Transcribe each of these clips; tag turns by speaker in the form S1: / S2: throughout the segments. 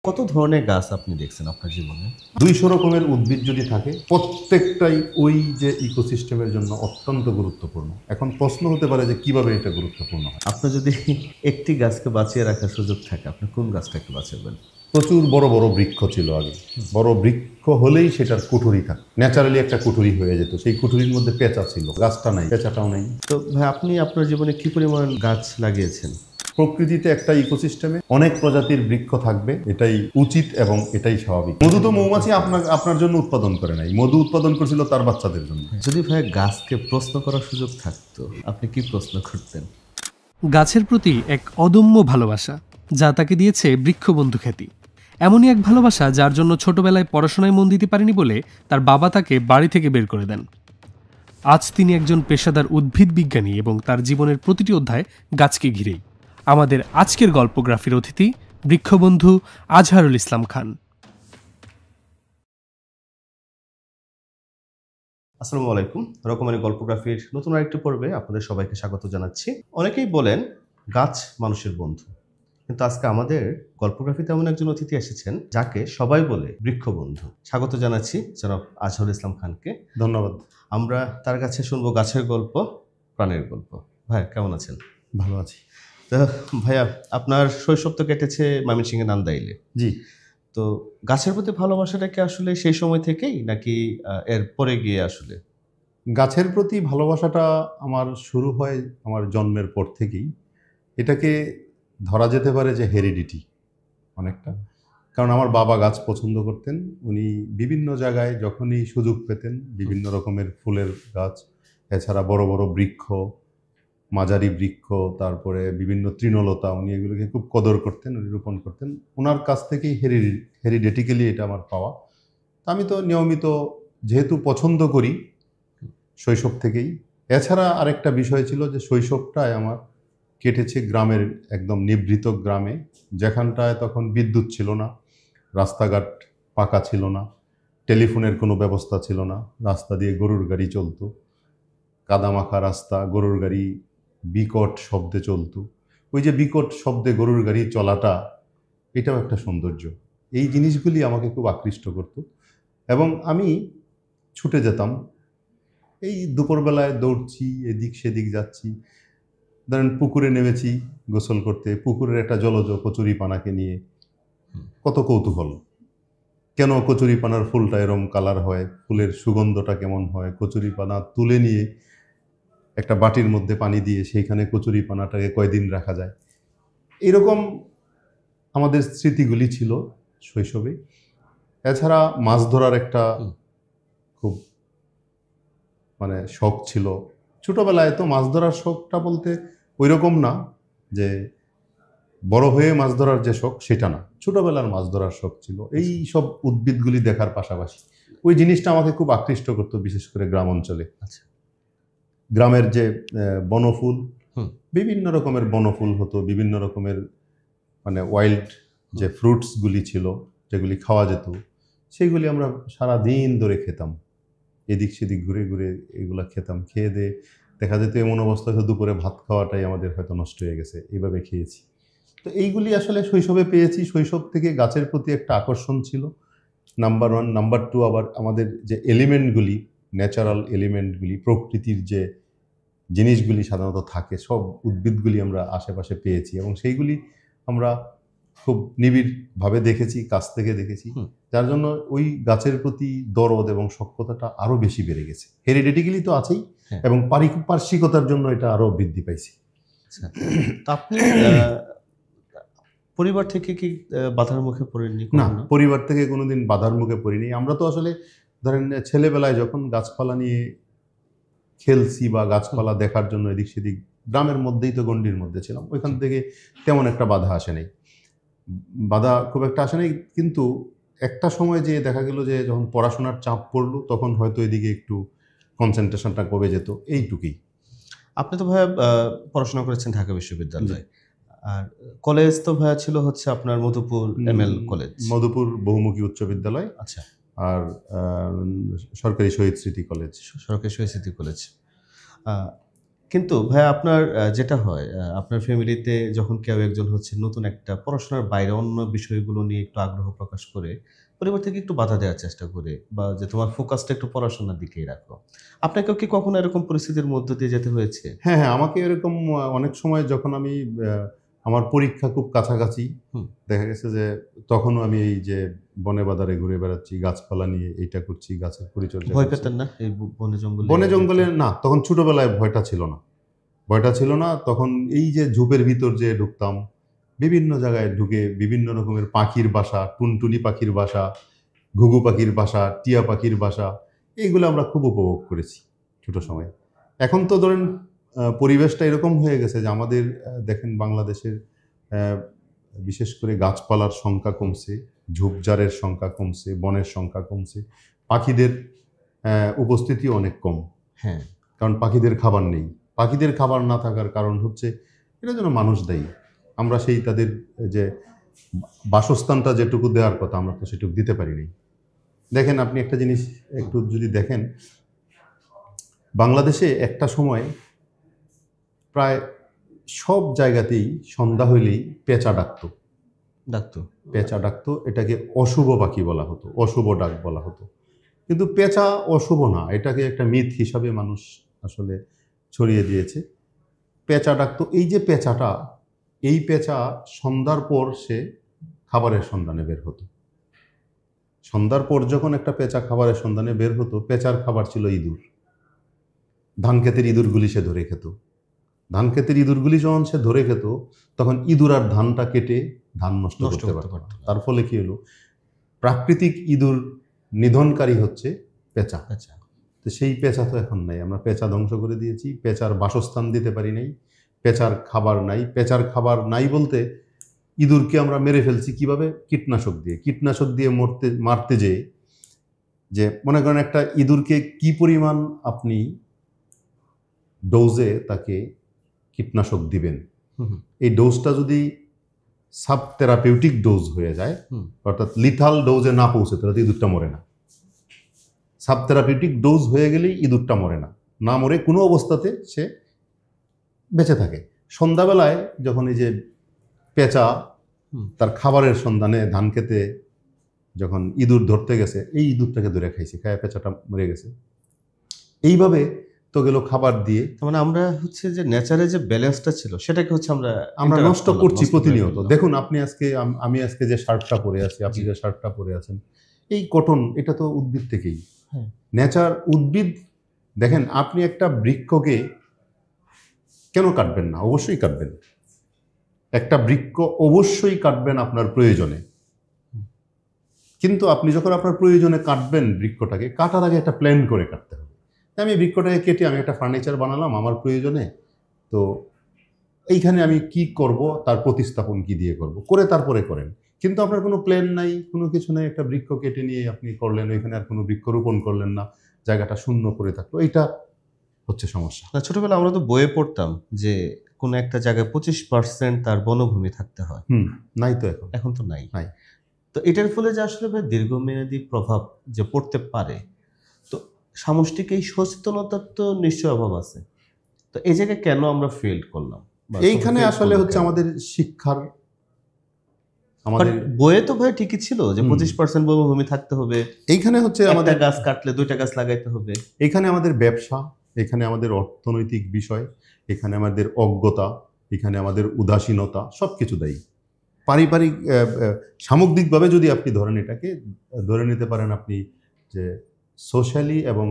S1: কত ধরনের গাছ আপনি দেখছেন আপনার জীবনে?
S2: ২০০ রকমের উদ্ভিদ যদি থাকে, প্রত্যেকটাই ওই যে ইকোসিস্টেমের জন্য অত্যন্ত গুরুত্বপূর্ণ। এখন প্রশ্ন হতে পারে যে কিভাবে এটা গুরুত্বপূর্ণ হয়?
S1: আপনার যদি একটি গাছকে বাঁচিয়ে রাখার সুযোগ থাকে, আপনি কোন গাছটাকে বাঁচাবেন?
S2: প্রচুর বড়, বড় বৃক্ষ ছিল আগে। বড় বৃক্ষ হলেই সেটার কুঠুরি থাকে। ন্যাচারালি একটা কুঠুরি হয়ে যেত। সেই কুঠুরির মধ্যে পেঁচা ছিল। গাছটা নাই, পেঁচাটাও নাই।
S1: তো ভাই আপনি আপনার জীবনে কি পরিমাণ গাছ লাগিয়েছেন?
S2: প্রকৃতিতে একটা ইকোসিস্টেমে অনেক প্রজাতির বৃক্ষ থাকবে, এটাই উচিত এবং এটাই স্বাভাবিক। মধু তো মৌমাছি আপনার জন্য উৎপাদন করে নাই, মধু উৎপাদন করেছিল তার বাচ্চাদের জন্য।
S1: যদি ভাই গাছকে প্রশ্ন করার সুযোগ থাকতো, আপনি কি প্রশ্ন করতেন?
S3: গাছের প্রতি এক অদম্য ভালোবাসা, যা তাকে দিয়েছে বৃক্ষবন্ধু খ্যাতি। এমনই এক ভালোবাসা যার জন্য ছোটবেলায় পড়াশোনায় মন দিতে পারেনি বলে তার বাবা তাকে বাড়ি থেকে বের করে দেন। আজ তিনি একজন পেশাদার উদ্ভিদ বিজ্ঞানী এবং তার জীবনের প্রতিটি অধ্যায় গাছকে ঘিরেই। আমাদের আজকের গল্পগ্রাফির অতিথি বৃক্ষবন্ধু আজহারুল ইসলাম খান।
S1: আসসালামু আলাইকুম। রকমারি গল্পগ্রাফির নতুন আরেকটি পর্বে আপনাদের সবাইকে স্বাগত জানাচ্ছি। অনেকেই বলেন গাছ মানুষের বন্ধু, কিন্তু আজকে আমাদের গল্পগ্রাফিতে এমন একজন অতিথি এসেছেন যাকে সবাই বলে বৃক্ষবন্ধু। স্বাগত জানাচ্ছি জনাব আজহারুল ইসলাম খানকে।
S2: ধন্যবাদ।
S1: আমরা তার কাছে শুনবো গাছের গল্প, প্রাণের গল্প। ভাই কেমন আছেন?
S2: ভালো আছি।
S1: তো ভাইয়া, আপনার শৈশব তো কেটেছে ময়মনসিংহের নান্দাইলে।
S2: জি।
S1: তো গাছের প্রতি ভালোবাসাটা কি আসলে সেই সময় থেকেই, নাকি এর পরে গিয়ে আসলে?
S2: গাছের প্রতি ভালোবাসাটা আমার শুরু হয় আমার জন্মের পর থেকেই। এটাকে ধরা যেতে পারে যে হেরিডিটি অনেকটা। কারণ আমার বাবা গাছ পছন্দ করতেন। উনি বিভিন্ন জায়গায় যখনই সুযোগ পেতেন বিভিন্ন রকমের ফুলের গাছ, এছাড়া বড় বড় বৃক্ষ, মাঝারি বৃক্ষ, তারপরে বিভিন্ন তৃণলতা, উনি এগুলোকে খুব কদর করতেন, উনি রোপণ করতেন। ওনার কাছ থেকেই হেরিডেটিক্যালি এটা আমার পাওয়া। তা আমি তো নিয়মিত যেহেতু পছন্দ করি শৈশব থেকেই। এছাড়া আরেকটা বিষয় ছিল যে শৈশবটায় আমার কেটেছে গ্রামের একদম নিভৃত গ্রামে, যেখানটায় তখন বিদ্যুৎ ছিল না, রাস্তাঘাট পাকা ছিল না, টেলিফোনের কোনো ব্যবস্থা ছিল না, রাস্তা দিয়ে গরুর গাড়ি চলতো, কাদামাখা রাস্তা, গরুর গাড়ি বিকট শব্দে চলতো। ওই যে বিকট শব্দে গরুর গাড়ি চলাটা, এটাও একটা সৌন্দর্য। এই জিনিসগুলি আমাকে খুব আকৃষ্ট করতো এবং আমি ছুটে যেতাম। এই দুপুরবেলায় দৌড়ছি, এদিক সেদিক যাচ্ছি, ধরেন পুকুরে নেমেছি গোসল করতে, পুকুরের একটা জলজ কচুরিপানাকে নিয়ে কত কৌতূহল। কেন কচুরিপানার ফুলটা এরম কালার হয়, ফুলের সুগন্ধটা কেমন হয়, কচুরিপানা তুলে নিয়ে একটা বাটির মধ্যে পানি দিয়ে সেইখানে কচুরিপানাটাকে কয়দিন রাখা যায়, এরকম আমাদের স্মৃতিগুলি ছিল শৈশবে। এছাড়া মাছ ধরার একটা খুব শখ ছিল ছোটবেলায়। তো মাছ ধরার শখটা বলতে ওই রকম না যে বড় হয়ে মাছ ধরার যে শখ সেটা না, ছোটবেলার মাছ ধরার শখ ছিল। এই সব উদ্ভিদগুলি দেখার পাশাপাশি ওই জিনিসটা আমাকে খুব আকৃষ্ট করতো, বিশেষ করে গ্রাম অঞ্চলে।
S1: আচ্ছা।
S2: গ্রামের যে বনফুল, বিভিন্ন রকমের বনফুল হতো, বিভিন্ন রকমের ওয়াইল্ড যে ফ্রুটসগুলি ছিল যেগুলি খাওয়া যেত, সেগুলি আমরা সারা দিন ধরে খেতাম, এদিক সেদিক ঘুরে ঘুরে এগুলা খেতাম। খেয়ে দিয়ে দেখা যেত এমন অবস্থা হয়তো দুপুরে ভাত খাওয়াটাই আমাদের হয়তো নষ্ট হয়ে গেছে, এইভাবে খেয়েছি। তো এইগুলি আসলে শৈশবে পেয়েছি। শৈশব থেকে গাছের প্রতি একটা আকর্ষণ ছিল, নাম্বার ওয়ান। নাম্বার টু, আবার আমাদের যে এলিমেন্টগুলি, ন্যাচারাল এলিমেন্টগুলি, প্রকৃতির যে জিনিসগুলি সাধারণত থাকে, সব উদ্ভিদগুলি আমরা আশেপাশে পেয়েছি এবং সেইগুলি আমরা খুব নিবিড়ভাবে দেখেছি, কাছ থেকে দেখেছি, যার জন্য ওই গাছের প্রতি দরদ এবং সখ্যতাটা আরও বেশি বেড়ে গেছে। হেরিডিটিক্যালি তো আছেই, এবং পারিপার্শ্বিকতার জন্য এটা আরও বৃদ্ধি পাইছে।
S1: তা আপনি পরিবার থেকে কি বাধার মুখে পড়েননি?
S2: না, পরিবার থেকে কোনোদিন বাধার মুখে পড়িনি। আমরা তো আসলে ধরেন ছেলেবেলায় যখন গাছপালা নিয়ে খেলছি বা গাছপালা দেখার জন্য এদিক সেদিক, গ্রামের মধ্যেই তো গণ্ডির মধ্যে ছিলাম, ওইখান থেকে তেমন একটা বাধা আসে নাই, বাধা খুব একটা আসে নাই। কিন্তু একটা সময় যে দেখা গেল যে যখন পড়াশোনার চাপ পড়লো, তখন হয়তো এদিকে একটু কনসেন্ট্রেশনটা কমে যেত, এইটুকুই।
S1: আপনি তো ভাইয়া পড়াশোনা করেছেন ঢাকা বিশ্ববিদ্যালয়ে, আর কলেজ তো ভাইয়া ছিল হচ্ছে আপনার মধুপুর ML কলেজ,
S2: মধুপুর বহুমুখী উচ্চ বিদ্যালয়।
S1: আচ্ছা।
S2: আর সরকারি শহীদ স্মৃতি কলেজ।
S1: সরকারি শহীদ স্মৃতি কলেজ। কিন্তু ভাইয়া আপনার যেটা হয় আপনার ফ্যামিলিতে যখন কেউ একজন হচ্ছে নতুন একটা পড়াশোনার বাইরে অন্য বিষয়গুলো নিয়ে একটু আগ্রহ প্রকাশ করে, পরিবার থেকে একটু বাধা দেওয়ার চেষ্টা করে বা যে তোমার ফোকাসটা একটু পড়াশোনার দিকেই রাখো। আপনাকেও কি কখনো এরকম পরিস্থিতির মধ্য দিয়ে যেতে হয়েছে?
S2: হ্যাঁ, হ্যাঁ, আমাকে এরকম অনেক সময় যখন আমি আমার পরীক্ষা খুব কাছাকাছি,
S1: হুম।
S2: দেখা গেছে যে তখনও আমি এই যে বনে বাদারে ঘুরে বেড়াচ্ছি, গাছপালা নিয়ে এইটা করছি, গাছের পরিচর্যা
S1: ভয়
S2: করছি।
S1: পেতেন না এই বনে জঙ্গলে?
S2: বনে জঙ্গলে না, তখন ছোটবেলায় ভয়টা ছিল না। ভয়টা ছিল না। তখন এই যে ঝোপের ভিতর যে ঢুকতাম, বিভিন্ন জায়গায় ঢুকে বিভিন্ন রকমের পাখির বাসা, টুনটুনি পাখির বাসা, ঘুঘু পাখির বাসা, টিয়া পাখির বাসা, এইগুলো আমরা খুব উপভোগ করেছি ছোট সময়ে। এখন তো ধরেন পরিবেশটা এরকম হয়ে গেছে যে আমাদের দেখেন বাংলাদেশের বিশেষ করে গাছপালার সংখ্যা কমছে, ঝোপঝাড়ের সংখ্যা কমছে, বনের সংখ্যা কমছে, পাখিদের উপস্থিতি অনেক কম।
S1: হ্যাঁ।
S2: কারণ পাখিদের খাবার নেই। পাখিদের খাবার না থাকার কারণ হচ্ছে এটার জন্য মানুষ দায়ী। আমরা সেই তাদের যে বাসস্থানটা যেটুকু দেওয়ার কথা আমরা তো সেটুকু দিতে পারিনি। দেখেন আপনি একটা জিনিস একটু যদি দেখেন, বাংলাদেশে একটা সময় প্রায় সব জায়গাতেই সন্ধ্যা হইলেই পেঁচা ডাকতো। পেঁচা ডাকতো, এটাকে অশুভ পাখি বলা হতো, অশুভ ডাক বলা হতো। কিন্তু পেঁচা অশুভ না, এটাকে একটা মিথ হিসাবে মানুষ আসলে ছড়িয়ে দিয়েছে। পেঁচা ডাকতো, এই যে পেঁচাটা, এই পেঁচা সন্ধ্যার পর সে খাবারের সন্ধানে বের হতো। সন্ধ্যার পর যখন একটা পেঁচা খাবারের সন্ধানে বের হতো, পেঁচার খাবার ছিল ইঁদুর। ধান ক্ষেতের ইঁদুরগুলি সে ধরে খেত। ধান ক্ষেতের ইঁদুরগুলি যখন সে ধরে খেত, তখন ইঁদুর আর ধানটা কেটে ধান নষ্ট করতে পারত না। তার ফলে কি হলো, প্রাকৃতিক ইঁদুর নিধনকারী হচ্ছে পেঁচা। তো সেই পেঁচা তো এখন নাই, আমরা পেঁচা ধ্বংস করে দিয়েছি, পেঁচার বাসস্থান দিতে পারি নাই, পেঁচার খাবার নাই। পেঁচার খাবার নাই বলতে ইঁদুরকে আমরা মেরে ফেলছি কিভাবে? কীটনাশক দিয়ে। কীটনাশক দিয়ে মারতে যেয়ে যে মনে করেন একটা ইঁদুরকে কি পরিমাণ আপনি ডোজে তাকে কীটনাশক দিবেন, এই ডোজটা যদি সাব থেরাপিউটিক ডোজ হয়ে যায়, অর্থাৎ লিথাল ডোজে না পৌঁছে, তাহলে ইঁদুরটা মরে না। সাব থেরাপিউটিক ডোজ হয়ে গেলেই ইঁদুরটা মরে না, না মরে কোনো অবস্থাতে সে বেঁচে থাকে। সন্ধ্যাবেলায় যখন এই যে পেঁচা তার খাবারের সন্ধানে ধান খেতে যখন ইঁদুর ধরতে গেছে, এই ইঁদুরটাকে ধরে খাইছে, খায় পেঁচাটা মরে গেছে। এইভাবে তো গেল খাবার দিয়ে।
S1: মানে আমরা হচ্ছে যে নেচারে যে ব্যালেন্সটা ছিল সেটাকে হচ্ছে আমরা
S2: নষ্ট করছি প্রতিনিয়ত। দেখুন আপনি আজকে, আমি আজকে যে শার্টটা পরে আছি, আপনি যে শার্টটা পরে আছেন, এই কটন, এটা তো উদ্ভিদ থেকেই। নেচার, উদ্ভিদ। দেখেন আপনি একটা বৃক্ষকে কেন কাটবেন না? অবশ্যই কাটবেন। একটা বৃক্ষ অবশ্যই কাটবেন আপনার প্রয়োজনে, কিন্তু আপনি যখন আপনার প্রয়োজনে কাটবেন বৃক্ষটাকে, কাটার আগে একটা প্ল্যান করে কাটতে হবে। আমি বৃক্ষটাকে কেটে আমি একটা ফার্নিচার বানালাম আমার প্রয়োজনে, তো এইখানে আমি কি করব, তার প্রতিস্থাপন কি দিয়ে করব, করে তারপরে করেন। কিন্তু আপনার কোনো প্ল্যান নাই, কোনো কিছু নাই, একটা বৃক্ষ কেটে নিয়ে আপনি করলেন, ওইখানে আর কোনো বৃক্ষ রোপণ করলেন না, জায়গাটা শূন্য করে থাকলো, এইটা হচ্ছে সমস্যা।
S1: ছোটবেলা আমরা তো বইয়ে পড়তাম যে কোনো একটা জায়গায় 25% তার বনভূমি থাকতে হয়।
S2: নাই তো এখন
S1: তো নাই।
S2: তো
S1: এটার ফলে যে আসলে দীর্ঘমেয়াদী প্রভাব যে পড়তে পারে, তো সামষ্টিক এই সচেতনতার তো নিশ্চয় অভাব আছে। তো এই জায়গায় কেন আমরা ফেল করলাম?
S2: এইখানে আসলে হচ্ছে আমাদের শিক্ষার, আমাদের
S1: বইয়ে তো ভাই ঠিকই ছিল যে 25% বনভূমি থাকতে হবে,
S2: এইখানে হচ্ছে আমাদের
S1: গাছ কাটলে 2টা গাছ লাগাইতে হবে।
S2: এখানে আমাদের ব্যবসা, এখানে আমাদের অর্থনৈতিক বিষয়, এখানে আমাদের অজ্ঞতা, এখানে আমাদের উদাসীনতা, সব কিছু দায়ী। পারিবারিক সামগ্রিকভাবে যদি আপনি ধরেন, এটাকে ধরে নিতে পারেন আপনি যে সোশ্যালি এবং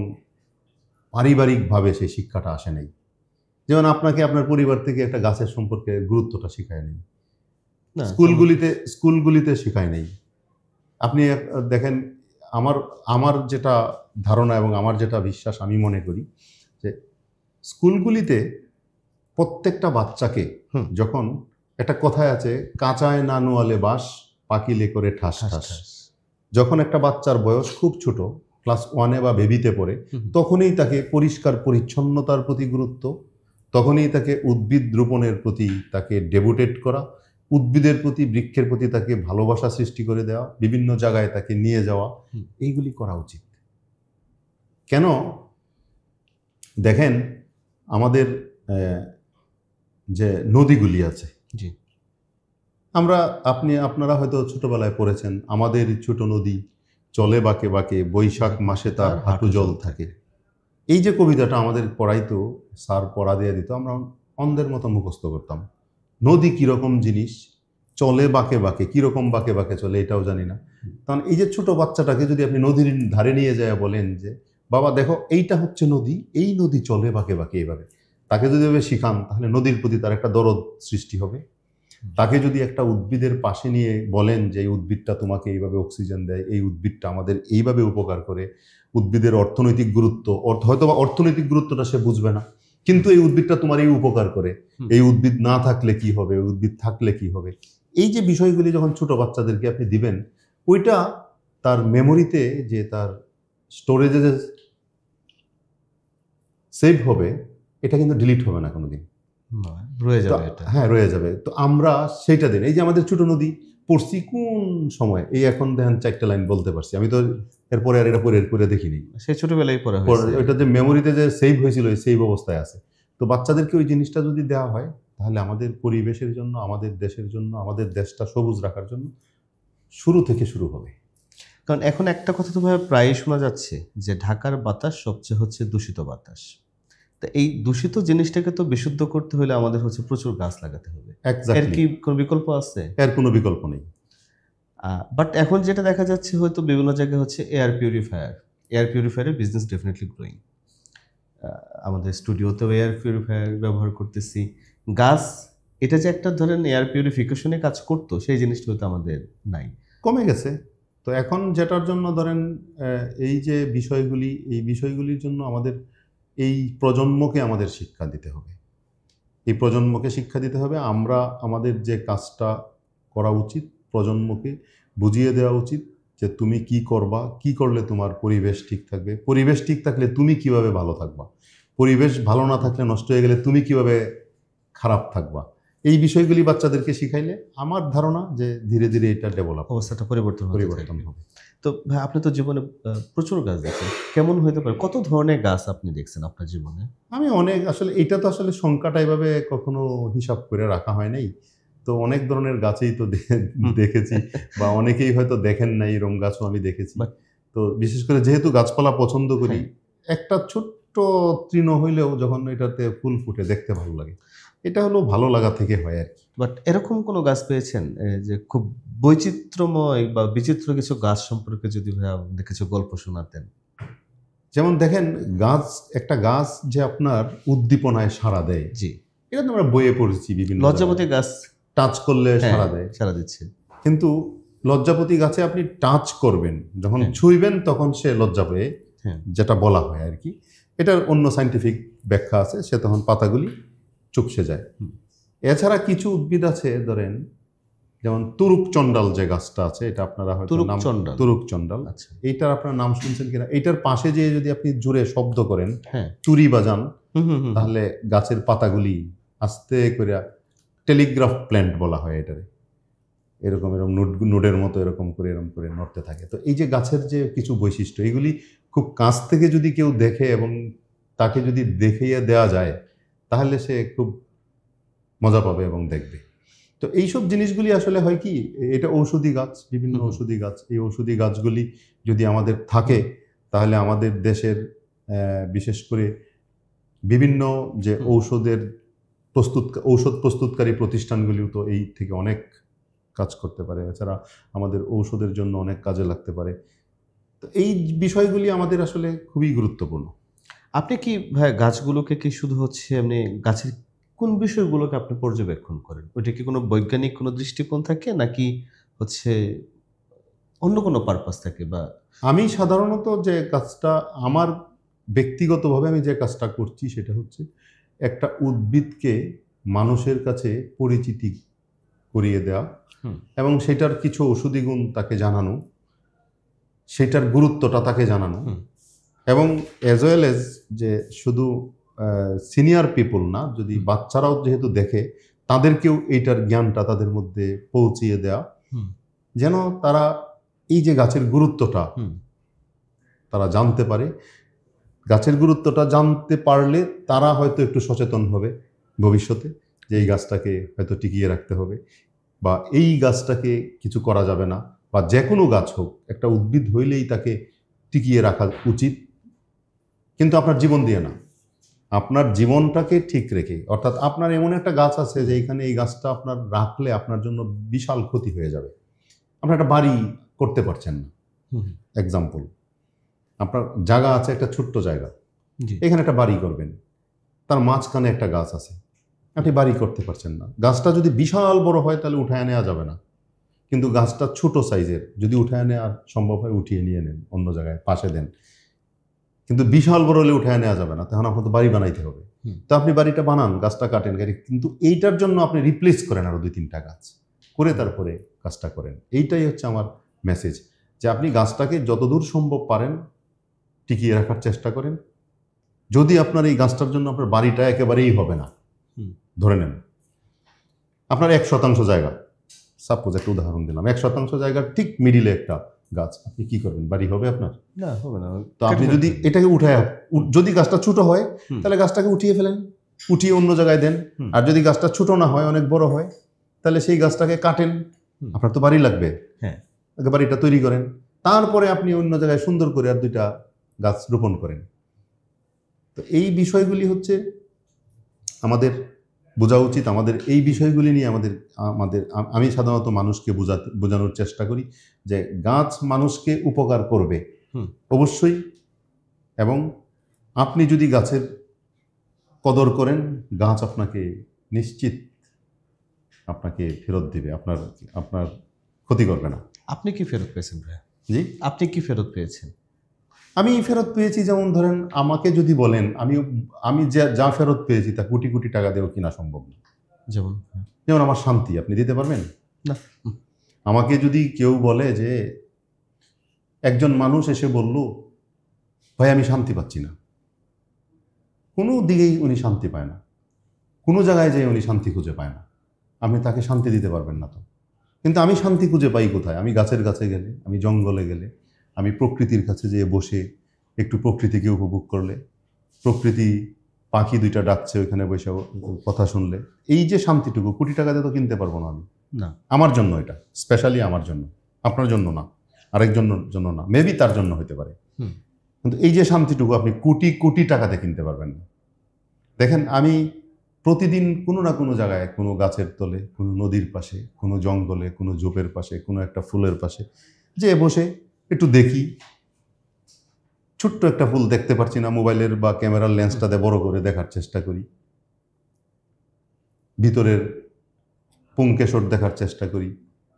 S2: পারিবারিকভাবে সেই শিক্ষাটা আসে নাই। যেমন আপনাকে আপনার পরিবার থেকে একটা গাছের সম্পর্কে গুরুত্বটা শেখায় নেই, স্কুলগুলিতে শেখায় নেই। আপনি দেখেন, আমার যেটা ধারণা এবং আমার যেটা বিশ্বাস, আমি মনে করি যে স্কুলগুলিতে প্রত্যেকটা বাচ্চাকে যখন, একটা কথায় আছে, কাঁচায় না নোয়ালে বাস, পাকিলে করে ঠাস ঠাস। যখন একটা বাচ্চার বয়স খুব ছোট, ক্লাস 1-এ বা বেবিতে পড়ে, তখনই তাকে পরিষ্কার পরিচ্ছন্নতার প্রতি গুরুত্ব, তখনই তাকে উদ্ভিদ রোপণের প্রতি তাকে ডেভোটেট করা, উদ্ভিদের প্রতি, বৃক্ষের প্রতি তাকে ভালোবাসা সৃষ্টি করে দেওয়া, বিভিন্ন জায়গায় তাকে নিয়ে যাওয়া, এইগুলি করা উচিত। কেন দেখেন, আমাদের যে নদীগুলি আছে,
S1: জি।
S2: আপনারা হয়তো ছোটবেলায় পড়েছেন, আমাদের ছোট নদী চলে বাঁকে বাঁকে, বৈশাখ মাসে তার হাঁটু জল থাকে। এই যে কবিতাটা আমাদের পড়াইতো, স্যার পড়া দিয়ে দিত, আমরা অন্ধের মতো মুখস্থ করতাম। নদী কীরকম জিনিস, চলে বাঁকে বাঁকে, কীরকম বাঁকে বাঁকে চলে এটাও জানি না। কারণ এই যে ছোট বাচ্চাটাকে যদি আপনি নদীর ধারে নিয়ে যায় বলেন যে বাবা দেখো এইটা হচ্ছে নদী, এই নদী চলে বাঁকে বাঁকে এইভাবে, তাকে যদি এভাবে শিখান তাহলে নদীর প্রতি তার একটা দরদ সৃষ্টি হবে। তাকে যদি একটা উদ্ভিদের পাশে নিয়ে বলেন যে এই উদ্ভিদটা তোমাকে এইভাবে অক্সিজেন দেয়, এই উদ্ভিদটা আমাদের এইভাবে উপকার করে, উদ্ভিদের অর্থনৈতিক গুরুত্ব, হয়তো বা অর্থনৈতিক গুরুত্বটা সে বুঝবে না, কিন্তু এই উদ্ভিদটা তোমার এই উপকার করে, এই উদ্ভিদ না থাকলে কি হবে, উদ্ভিদ থাকলে কি হবে, এই যে বিষয়গুলি যখন ছোট বাচ্চাদেরকে আপনি দিবেন, ওইটা তার মেমোরিতে, যে তার স্টোরেজে যে সেভ হবে, এটা কিন্তু ডিলিট হবে না কোনোদিন,
S1: রয়ে যাবে এটা।
S2: হ্যাঁ রয়ে যাবে। তো আমরা সেইটা দিন, এই যে আমাদের ছোট নদী পড়ছি কোন সময়, এই এখন দেখেন 4টা লাইন বলতে পারছি, আমি তো এরপরে আর এটা পরে দেখিনি,
S1: সেই ছোটবেলায় পড়া হয়েছে।
S2: ওইটা যে মেমোরিতে যে সেভ হয়েছিল এই সেভ অবস্থায় আছে। তো বাচ্চাদেরকে ওই জিনিসটা যদি দেওয়া হয় তাহলে আমাদের পরিবেশের জন্য, আমাদের দেশের জন্য, আমাদের দেশটা সবুজ রাখার জন্য শুরু থেকে শুরু হবে।
S1: কারণ এখন একটা কথা তো ভাই প্রায়ই শোনা যাচ্ছে যে ঢাকার বাতাস সবচেয়ে হচ্ছে দূষিত বাতাস। তা এই দূষিত জিনিসটাকে তো বিশুদ্ধ করতে হলে আমাদের হচ্ছে প্রচুর গাছ লাগাতে হবে। এর কি কোনো বিকল্প আছে?
S2: এর কোনো বিকল্প নেই।
S1: বাট এখন যেটা দেখা যাচ্ছে হয়তো বিভিন্ন জায়গায় হচ্ছে এয়ার পিউরিফায়ারের বিজনেস ডেফিনেটলি গ্রোয়িং। আমাদের স্টুডিওতেও এয়ার পিউরিফায়ার ব্যবহার করতেছি। গাছ এটা যে একটা ধরেন এয়ার পিউরিফিকেশনে কাজ করতো, সেই জিনিসটা হয়তো আমাদের নাই,
S2: কমে গেছে। তো এখন যেটার জন্য ধরেন এই যে বিষয়গুলি, এই বিষয়গুলির জন্য আমাদের এই প্রজন্মকে আমাদের শিক্ষা দিতে হবে, এই প্রজন্মকে শিক্ষা দিতে হবে। আমরা আমাদের যে কাজটা করা উচিত, প্রজন্মকে বুঝিয়ে দেওয়া উচিত যে তুমি কি করবা, কি করলে তোমার পরিবেশ ঠিক থাকবে, পরিবেশ ঠিক থাকলে তুমি কিভাবে ভালো থাকবা, পরিবেশ ভালো না থাকলে, নষ্ট হয়ে গেলে তুমি কিভাবে খারাপ থাকবা। এই বিষয়গুলি বাচ্চাদেরকে শিখাইলে আমার ধারণা যে ধীরে ধীরে এটা ডেভেলপ,
S1: অবস্থাটা পরিবর্তন
S2: হবে।
S1: তো ভাই আপনি তো জীবনে প্রচুর গাছ দেখছেন, কেমন হইতে পারে, কত ধরনের গাছ আপনি দেখছেন আপনার জীবনে?
S2: আমি অনেক, আসলে এটা তো আসলে সংখ্যাটা এইভাবে কখনো হিসাব করে রাখা হয় নাই। তো অনেক ধরনের গাছেই তো দেখেছি, বা অনেকেই হয়তো দেখেন নাই, এরকম গাছও আমি দেখেছি। তো বিশেষ করে যেহেতু গাছপালা পছন্দ করি, একটা ছোট্ট তৃণ হইলেও যখন এটাতে ফুল ফুটে দেখতে ভালো লাগে, এটা হলো ভালো লাগা থেকে হয় আর কি।
S1: বাট এরকম কোনো গাছ পেয়েছেন যে খুব বৈচিত্র্যময় বা বিচিত্র কিছু গাছ সম্পর্কে যদি ভাই আমাদের কিছু গল্প শোনাতেন?
S2: যেমন দেখেন, একটা গাছ যে আপনার উদ্দীপনায় সাড়া দেয়,
S1: জি,
S2: এটা তো আমরা বইয়ে পড়েছি বিভিন্ন,
S1: লজ্জাপতি গাছ
S2: টাচ করলে সাড়া দেয়,
S1: সাড়া দিচ্ছে।
S2: কিন্তু লজ্জাপতি গাছে আপনি টাচ করবেন, যখন ছুঁইবেন তখন সে লজ্জা পেয়ে, যেটা বলা হয় আর কি, এটার অন্য সায়েন্টিফিক ব্যাখ্যা আছে, সে তখন পাতাগুলি চুপসে যায়। এছাড়া কিছু উদ্ভিদ আছে, ধরেন যেমন তুরুক চন্ডাল যে গাছটা আছে, এটা আপনারা হয়তো তুরুক চন্ডাল,
S1: আচ্ছা,
S2: এইটার আপনার নাম শুনছেন কিনা, এইটার পাশে যে যদি আপনি জুড়ে শব্দ করেন, চুরি বাজান, তাহলে গাছের পাতাগুলি আস্তে করে, টেলিগ্রাফ প্ল্যান্ট বলা হয় এটারে, এরকম নোডের মতো এরকম করে নড়তে থাকে। তো এই যে গাছের যে কিছু বৈশিষ্ট্য, এগুলি খুব কাছ থেকে যদি কেউ দেখে এবং তাকে যদি দেখিয়ে দেওয়া যায়, তাহলে সে খুব মজা পাবে এবং দেখবে। তো এইসব জিনিসগুলি আসলে হয় কি, এটা ঔষধি গাছ, বিভিন্ন ঔষধি গাছ, এই ঔষধি গাছগুলি যদি আমাদের থাকে, তাহলে আমাদের দেশের বিশেষ করে বিভিন্ন যে ঔষধ প্রস্তুতকারী প্রতিষ্ঠানগুলিও তো এই থেকে অনেক কাজ করতে পারে। এছাড়া আমাদের ঔষধের জন্য অনেক কাজে লাগতে পারে। তো এই বিষয়গুলি আমাদের আসলে খুবই গুরুত্বপূর্ণ।
S1: আপনি কি ভাই গাছগুলোকে কি শুধু হচ্ছে এমনি গাছের কোন বিষয়গুলোকে আপনি পর্যবেক্ষণ করেন? ওইটা কি কোনো বৈজ্ঞানিক কোনো দৃষ্টিকোণ থাকে, নাকি হচ্ছে অন্য কোনো পারপাস থাকে? বা
S2: আমি সাধারণত যে কাজটা, আমার ব্যক্তিগতভাবে আমি যে কাজটা করছি, সেটা হচ্ছে একটা উদ্ভিদকে মানুষের কাছে পরিচিতি করিয়ে দেওয়া, এবং সেটার কিছু ঔষধি গুণ তাকে জানানো, সেটার গুরুত্বটা তাকে জানানো, এবং অ্যাজ ওয়েল এজ যে শুধু সিনিয়র পিপল না, যদি বাচ্চারাও যেহেতু দেখে, তাদেরকেও এইটার জ্ঞানটা তাদের মধ্যে পৌঁছিয়ে দেওয়া, যেন তারা এই যে গাছের গুরুত্বটা তারা জানতে পারে। গাছের গুরুত্বটা জানতে পারলে তারা হয়তো একটু সচেতন হবে ভবিষ্যতে, যে এই গাছটাকে হয়তো টিকিয়ে রাখতে হবে, বা এই গাছটাকে কিছু করা যাবে না, বা যে কোনো গাছ হোক, একটা উদ্ভিদ হইলেই তাকে টিকিয়ে রাখা উচিত, কিন্তু আপনার জীবন দিয়ে না, আপনার জীবনটাকে ঠিক রেখে। অর্থাৎ আপনার এমন একটা গাছ আছে যে এইখানে এই গাছটা আপনার রাখলে আপনার জন্য বিশাল ক্ষতি হয়ে যাবে। আপনার একটা বাড়ি করতে পারছেন না, এক্সাম্পল, আপনার জায়গা আছে একটা ছোট্ট জায়গা,
S1: জি।
S2: এখানে একটা বাড়ি করবেন, তার মাঝখানে একটা গাছ আছে, আপনি বাড়ি করতে পারছেন না। গাছটা যদি বিশাল বড় হয় তাহলে উঠায় নেওয়া যাবে না, কিন্তু গাছটা ছোট সাইজের, যদি উঠায় নেওয়া সম্ভব হয় উঠিয়ে নিয়ে নেন, অন্য জায়গায় পাশে দেন, কিন্তু বিশাল বড় হলে উঠায় নেওয়া যাবে না, তখন আপনার তো বাড়ি বানাইতে হবে। তো আপনি বাড়িটা বানান, গাছটা কাটেন, কিন্তু এইটার জন্য আপনি রিপ্লেস করেন আরো 2-3টা গাছ করে তারপরে কাজটা করেন। এইটাই হচ্ছে আমার মেসেজ, যে আপনি গাছটাকে যতদূর সম্ভব পারেন টিকিয়ে রাখার চেষ্টা করেন। যদি আপনার এই গাছটার জন্য আপনার বাড়িটা একেবারেই হবে না, ধরে নেন আপনার 1% জায়গা, সাপোজ একটা উদাহরণ দিলাম, 1% জায়গার ঠিক মিডিলে একটা গাছ, আপনি কি করবেন? বাড়ি হবে আপনার?
S1: না, হবে না।
S2: তো আপনি যদি এটাকে উঠায়, যদি গাছটা ছোট হয় তাহলে গাছটাকে উঠিয়ে ফেলেন, উঠিয়ে অন্য জায়গায় দেন। আর যদি গাছটা ছোট না হয়, অনেক বড় হয়, তাহলে সেই গাছটাকে কাটেন, আপনার তো বাড়ি লাগবে,
S1: হ্যাঁ,
S2: আগে বাড়িটা তৈরি করেন, তারপরে আপনি অন্য জায়গায় সুন্দর করে আর 2টা গাছ রোপণ করেন। তো এই বিষয়গুলি হচ্ছে আমাদের বোঝা উচিত। আমাদের এই বিষয়গুলি নিয়ে আমি সাধারণত মানুষকে বোঝানোর চেষ্টা করি যে গাছ মানুষকে উপকার করবে অবশ্যই, এবং আপনি যদি গাছের কদর করেন, গাছ আপনাকে নিশ্চিত আপনাকে ফেরত দিবে, আপনার ক্ষতি করবে না।
S1: আপনি কি ফেরত পেয়েছেন ভাইয়া?
S2: জি,
S1: আপনি কি ফেরত পেয়েছেন?
S2: আমি ফেরত পেয়েছি, যেমন ধরেন আমাকে যদি বলেন, আমি যা ফেরত পেয়েছি তা কোটি কোটি টাকা দিয়েও কিনা সম্ভব না। যেমন আমার শান্তি, আপনি দিতে পারবেন
S1: না।
S2: আমাকে যদি কেউ বলে যে একজন মানুষ এসে বলল, ভাই আমি শান্তি পাচ্ছি না, কোনো দিকেই উনি শান্তি পায় না, কোনো জায়গায় যেয়ে উনি শান্তি খুঁজে পায় না, আপনি তাকে শান্তি দিতে পারবেন না তো। কিন্তু আমি শান্তি খুঁজে পাই কোথায়? আমি গাছের কাছে গেলে, আমি জঙ্গলে গেলে, আমি প্রকৃতির কাছে যেয়ে বসে একটু প্রকৃতিকে উপভোগ করলে, প্রকৃতি পাখি 2টা ডাকছে ওইখানে বসে কথা শুনলে, এই যে শান্তিটুকু কোটি টাকা দিয়ে তো কিনতে পারবো না আমি।
S1: না,
S2: আমার জন্য এটা স্পেশালি আমার জন্য, আপনার জন্য না, আরেকজনের জন্য না, মেবি তার জন্য হতে পারে, কিন্তু এই যে শান্তিটুকু আপনি কোটি কোটি টাকাতে কিনতে পারবেন না। দেখেন, আমি প্রতিদিন কোনো না কোনো জায়গায়, কোনো গাছের তলে, কোনো নদীর পাশে, কোনো জঙ্গলে, কোনো ঝোপের পাশে, কোনো একটা ফুলের পাশে যে বসে একটু দেখি, ছোট্ট একটা ফুল দেখতে পারছি না, মোবাইলের বা ক্যামেরার লেন্সটাতে বড় করে দেখার চেষ্টা করি, ভিতরের পুংকেশর দেখার চেষ্টা করি,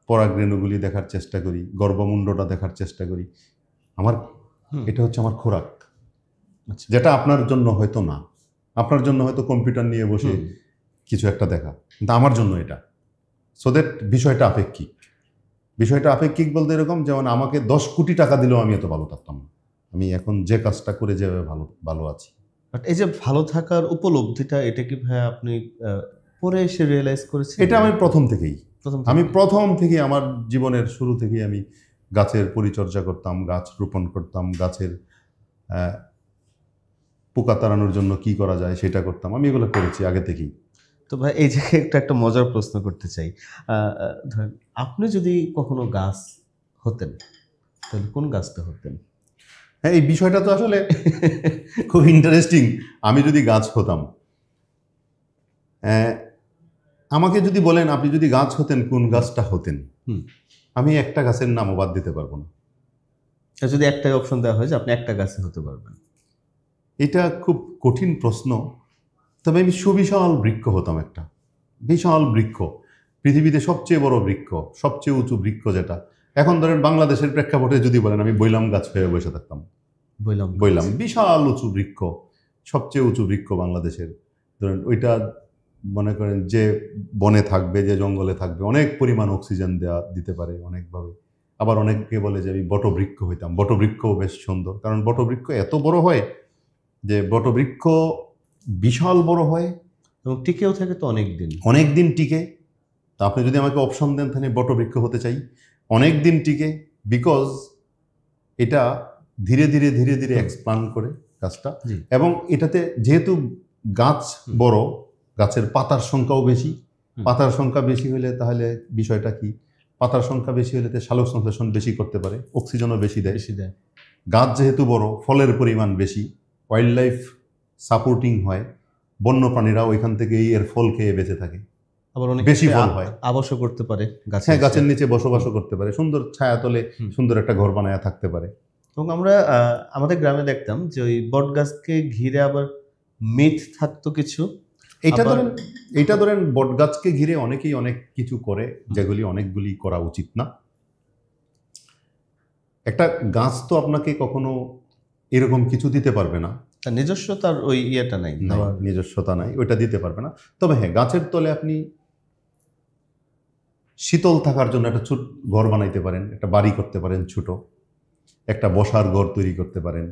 S2: পরাগরেণুগুলি দেখার চেষ্টা করি, গর্ভমুণ্ডটা দেখার চেষ্টা করি। এটা হচ্ছে আমার খোরাক, যেটা আপনার জন্য হয়তো না, আপনার জন্য হয়তো কম্পিউটার নিয়ে বসে কিছু একটা দেখা, কিন্তু আমার জন্য এটা। সো দ্যাট বিষয়টা আপেক্ষিক। বিষয়টা আপেক্ষিক বলতে এরকম, যেমন আমাকে 10 কোটি টাকা দিলেও আমি এত ভালো থাকতাম না, আমি এখন যে কাজটা করে যেভাবে ভালো আছি।
S1: বাট এই যে ভালো থাকার উপলব্ধিটা, এটা কি ভাই আপনি পরে এসে রিয়েলাইজ করেছেন?
S2: এটা আমি প্রথম থেকেই আমার জীবনের শুরু থেকেই আমি গাছের পরিচর্যা করতাম, গাছ রোপণ করতাম, গাছের পোকা তাড়ানোর জন্য কি করা যায় সেটা করতাম, আমি এগুলো করেছি আগে থেকেই।
S1: তো ভাই এই যে একটা মজার প্রশ্ন করতে চাই, ধরেন আপনি যদি কখনো গাছ হতেন তাহলে কোন গাছটা হতেন?
S2: হ্যাঁ, এই বিষয়টা তো আসলে খুব ইন্টারেস্টিং। আমি যদি গাছ হতাম, আমাকে যদি বলেন আপনি যদি গাছ হতেন কোন গাছটা হতেন, আমি একটা গাছের নামও বাদ দিতে পারবো না।
S1: যদি একটাই অপশন দেওয়া হয় যে আপনি একটা গাছে হতে পারবেন,
S2: এটা খুব কঠিন প্রশ্ন। তবে আমি সুবিশাল বৃক্ষ হতাম, একটা বিশাল বৃক্ষ, পৃথিবীতে সবচেয়ে বড় বৃক্ষ, সবচেয়ে উঁচু বৃক্ষ, যেটা এখন ধরেন বাংলাদেশের প্রেক্ষাপটে যদি বলেন, আমি বইলাম গাছ হয়ে বসে থাকতাম। বইলাম বিশাল উঁচু বৃক্ষ, সবচেয়ে উঁচু বৃক্ষ বাংলাদেশের, ধরেন ওইটা মনে করেন যে বনে থাকবে, যে জঙ্গলে থাকবে, অনেক পরিমাণ অক্সিজেন দিতে পারে অনেকভাবে। আবার অনেকে বলে যে আমি বটবৃক্ষ হইতাম। বটবৃক্ষও বেশ সুন্দর, কারণ বটবৃক্ষ এত বড় হয় যে বটবৃক্ষ বিশাল বড় হয়
S1: এবং টিকেও থাকে তো
S2: অনেক দিন টিকে। তা আপনি যদি আমাকে অপশন দেন তাহলে বটবৃক্ষ হতে চাই, অনেক দিন টিকে, বিকজ এটা ধীরে ধীরে এক্সপ্যান্ড করে, গাছটা।
S1: জি।
S2: এবং এটাতে যেহেতু গাছ বড়, গাছের পাতার সংখ্যাও বেশি। পাতার সংখ্যা বেশি হলে তাহলে বিষয়টা কি, পাতার সংখ্যা বেশি হলে তো সালোক সংশ্লেষণ বেশি করতে পারে, অক্সিজেনও বেশি দেয়।
S1: বেশি দেয়।
S2: গাছ যেহেতু বড়, ফলের পরিমাণ বেশি, ওয়াইল্ড লাইফ সাপোর্টিং হয়, বন্য প্রাণীরা ওইখান থেকেই এর ফল খেয়ে বেঁচে থাকে।
S1: আবার অনেক
S2: বেশি ফল হয়।
S1: আবাসও করতে পারে গাছে।
S2: হ্যাঁ, গাছের নিচে বসবাসও করতে পারে, সুন্দর ছায়াতলে সুন্দর একটা ঘর বানায় থাকতে পারে।
S1: এবং আমরা আমাদের গ্রামে দেখতাম যে ওই বট গাছকে ঘিরে আবার মিথ থাকতো কিছু।
S2: এইটা ধরেন বট গাছকে ঘিরে অনেকেই অনেক কিছু করে, যেগুলি অনেকগুলি করা উচিত না। একটা গাছ তো আপনাকে কখনো এরকম কিছু দিতে পারবে না,
S1: তার নিজস্ব তার ওই ইয়েটা নাই,
S2: নিজস্বতা নাই, ওইটা দিতে পারবে না। তবে হ্যাঁ, গাছের তলে আপনি শীতল থাকার জন্য একটা ছোট ঘর বানাইতে পারেন, একটা বাড়ি করতে পারেন, ছোট একটা বসার ঘর তৈরি করতে পারেন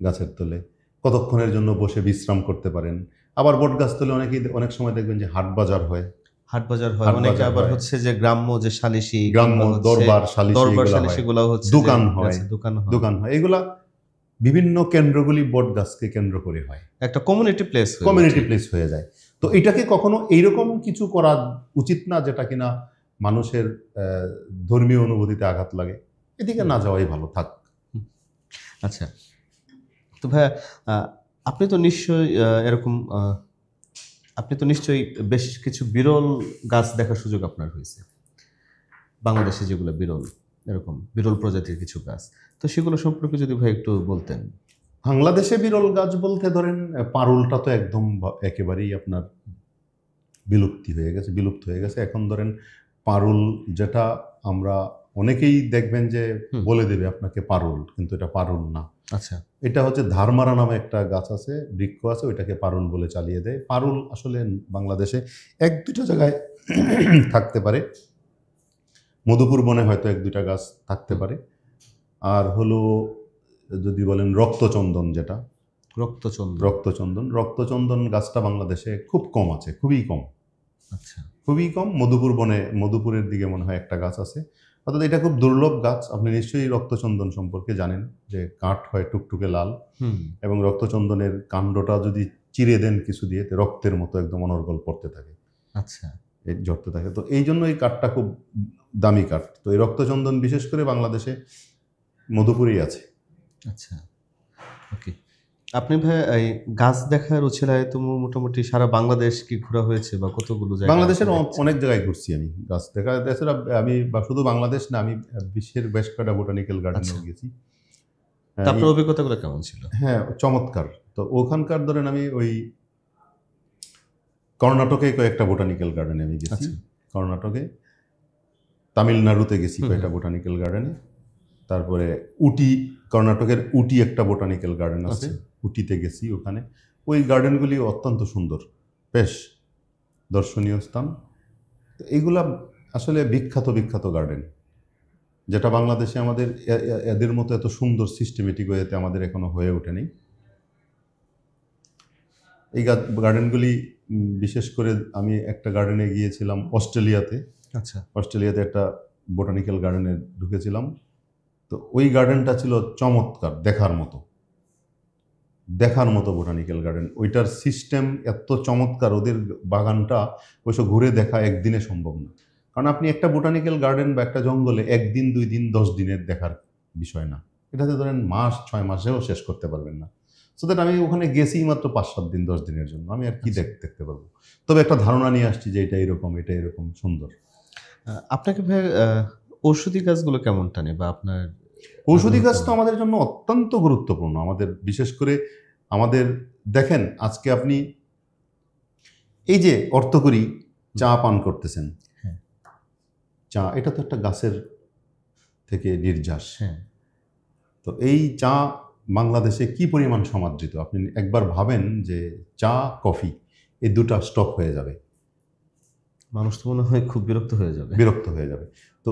S2: গাছের তলে, কতক্ষণের জন্য বসে বিশ্রাম করতে পারেন। আবার বট গাছ তলে অনেক সময় দেখবেন যে হাট বাজার হয়,
S1: অনেকে আবার হচ্ছে যে গ্রাম্য যে সালিশি,
S2: গ্রাম্য দরবার সালিশি
S1: গুলাও হচ্ছে,
S2: দোকান হয়,
S1: দোকান হয়।
S2: এগুলা বিভিন্ন কেন্দ্রগুলি বট গাছকে কেন্দ্র করে হয়,
S1: একটা কমিউনিটি প্লেস
S2: হয়ে যায়। তো এটাকে কখনো এইরকম কিছু করা উচিত না যেটা কিনা মানুষের ধর্মীয় অনুভূতিতে আঘাত লাগে, এদিকে না যাওয়াই ভালো থাক।
S1: আচ্ছা, তো ভাইয়া আপনি তো নিশ্চয়ই বেশ কিছু বিরল গাছ দেখার সুযোগ আপনার হয়েছে বাংলাদেশে, যেগুলো বিরল প্রজাতির কিছু গাছ, তো সেগুলো সম্পর্কে যদি ভাই একটু বলতেন।
S2: বাংলাদেশে বিরল গাছ বলতে ধরেন পারুলটা তো একদম একেবারেই আপনার বিলুপ্ত হয়ে গেছে। এখন ধরেন পারুল, যেটা আমরা অনেকেই দেখবেন যে বলে দেবে আপনাকে পারুল, কিন্তু এটা পারুল না।
S1: আচ্ছা,
S2: এটা হচ্ছে ধারমারা নামে একটা গাছ আছে, বৃক্ষ আছে, ওইটাকে পারুল বলে চালিয়ে দেয়। পারুল আসলে বাংলাদেশে 1-2টা জায়গায় থাকতে পারে, মধুপুর বনে হয়তো 1-2টা গাছ থাকতে পারে। আর হলো যদি বলেন রক্তচন্দন, যেটা রক্তচন্দন গাছটা বাংলাদেশে খুব কম আছে, খুবই কম।
S1: আচ্ছা,
S2: খুবই কম। মধুপুরের দিকে মনে হয় একটা গাছ আছে, অর্থাৎ এটা খুব দুর্লভ গাছ। আপনি নিশ্চয়ই রক্তচন্দন সম্পর্কে জানেন যে কাঠ হয় টুকটুকে লাল, এবং রক্তচন্দনের কাণ্ডটা যদি চিরে দেন কিছু দিয়ে, রক্তের মতো একদম অনর্গল পড়তে থাকে।
S1: আচ্ছা,
S2: ঝরতে থাকে। তো এই জন্য এই কাঠটা খুব দামি কাঠ। তো এই রক্তচন্দন বিশেষ করে বাংলাদেশে মধুপুরেই আছে।
S1: আচ্ছা, ওকে। আপনি ভাই এই গাছ দেখার উছিলায় তো মোটামুটি সারা বাংলাদেশ কি ঘোরা হয়েছে, বা কতগুলো জায়গা?
S2: বাংলাদেশের অনেক জায়গায় ঘুরছি আমি গাছ দেখা। এছাড়া আমি শুধু বাংলাদেশ না, আমি বিশ্বের বেশ কয়েকটা বোটানিক্যাল গার্ডেনেও গেছি।
S1: আপনার অভিজ্ঞতাগুলো কেমন ছিল?
S2: হ্যাঁ, চমৎকার। তো ওখানকার ধরেন আমি ওই কর্ণাটকে কয়েকটা বোটানিক্যাল গার্ডেনে আমি গেছি। কর্ণাটকে, তামিলনাড়ুতে গেছি কয়েকটা বোটানিক্যাল গার্ডেনে। তারপরে কর্ণাটকের উটি একটা বোটানিক্যাল গার্ডেন আছে, উটিতে গেছি। ওখানে ওই গার্ডেনগুলি অত্যন্ত সুন্দর, বেশ দর্শনীয় স্থান। তো এইগুলা আসলে বিখ্যাত গার্ডেন, যেটা বাংলাদেশে আমাদের এদের মতো এত সুন্দর সিস্টেমেটিক ওয়েতে আমাদের এখনো হয়ে ওঠেনি। এই গার্ডেনগুলি বিশেষ করে আমি একটা গার্ডেনে গিয়েছিলাম অস্ট্রেলিয়াতে।
S1: আচ্ছা,
S2: অস্ট্রেলিয়াতে একটা বোটানিক্যাল গার্ডেনে ঢুকেছিলাম। তো ওই গার্ডেনটা ছিল চমৎকার, দেখার মতো বোটানিক্যাল গার্ডেন। ওইটার সিস্টেম এত চমৎকার, ওদের বাগানটা ওইসব ঘুরে দেখা একদিনে সম্ভব না। কারণ আপনি একটা বোটানিক্যাল গার্ডেন বা একটা জঙ্গলে 1 দিন 2 দিন 10 দিনের দেখার বিষয় না, এটাতে ধরেন 6 মাসেও শেষ করতে পারবেন না। সো দ্যাট আমি ওখানে গেছি মাত্র 5-7 দিন 10 দিনের জন্য, আমি আর কি দেখতে পারবো। তবে একটা ধারণা নিয়ে আসছি যে এটা এরকম সুন্দর।
S1: আপনাকে ভাই ঔষধি গাছগুলো কেমন টানে, বা আপনার?
S2: ঔষধি গাছ তো আমাদের জন্য অত্যন্ত গুরুত্বপূর্ণ। আমাদের বিশেষ করে দেখেন, আজকে আপনি এই যে অর্থকরী চা পান করতেছেন, চা এটা তো একটা গাছের থেকে নির্যাস। তো এই চা বাংলাদেশে কি পরিমাণ সমাদৃত, আপনি একবার ভাবেন যে চা কফি এই দুটা স্টপ হয়ে যাবে,
S1: মানুষ তো মনে হয় খুব বিরক্ত হয়ে যাবে।
S2: তো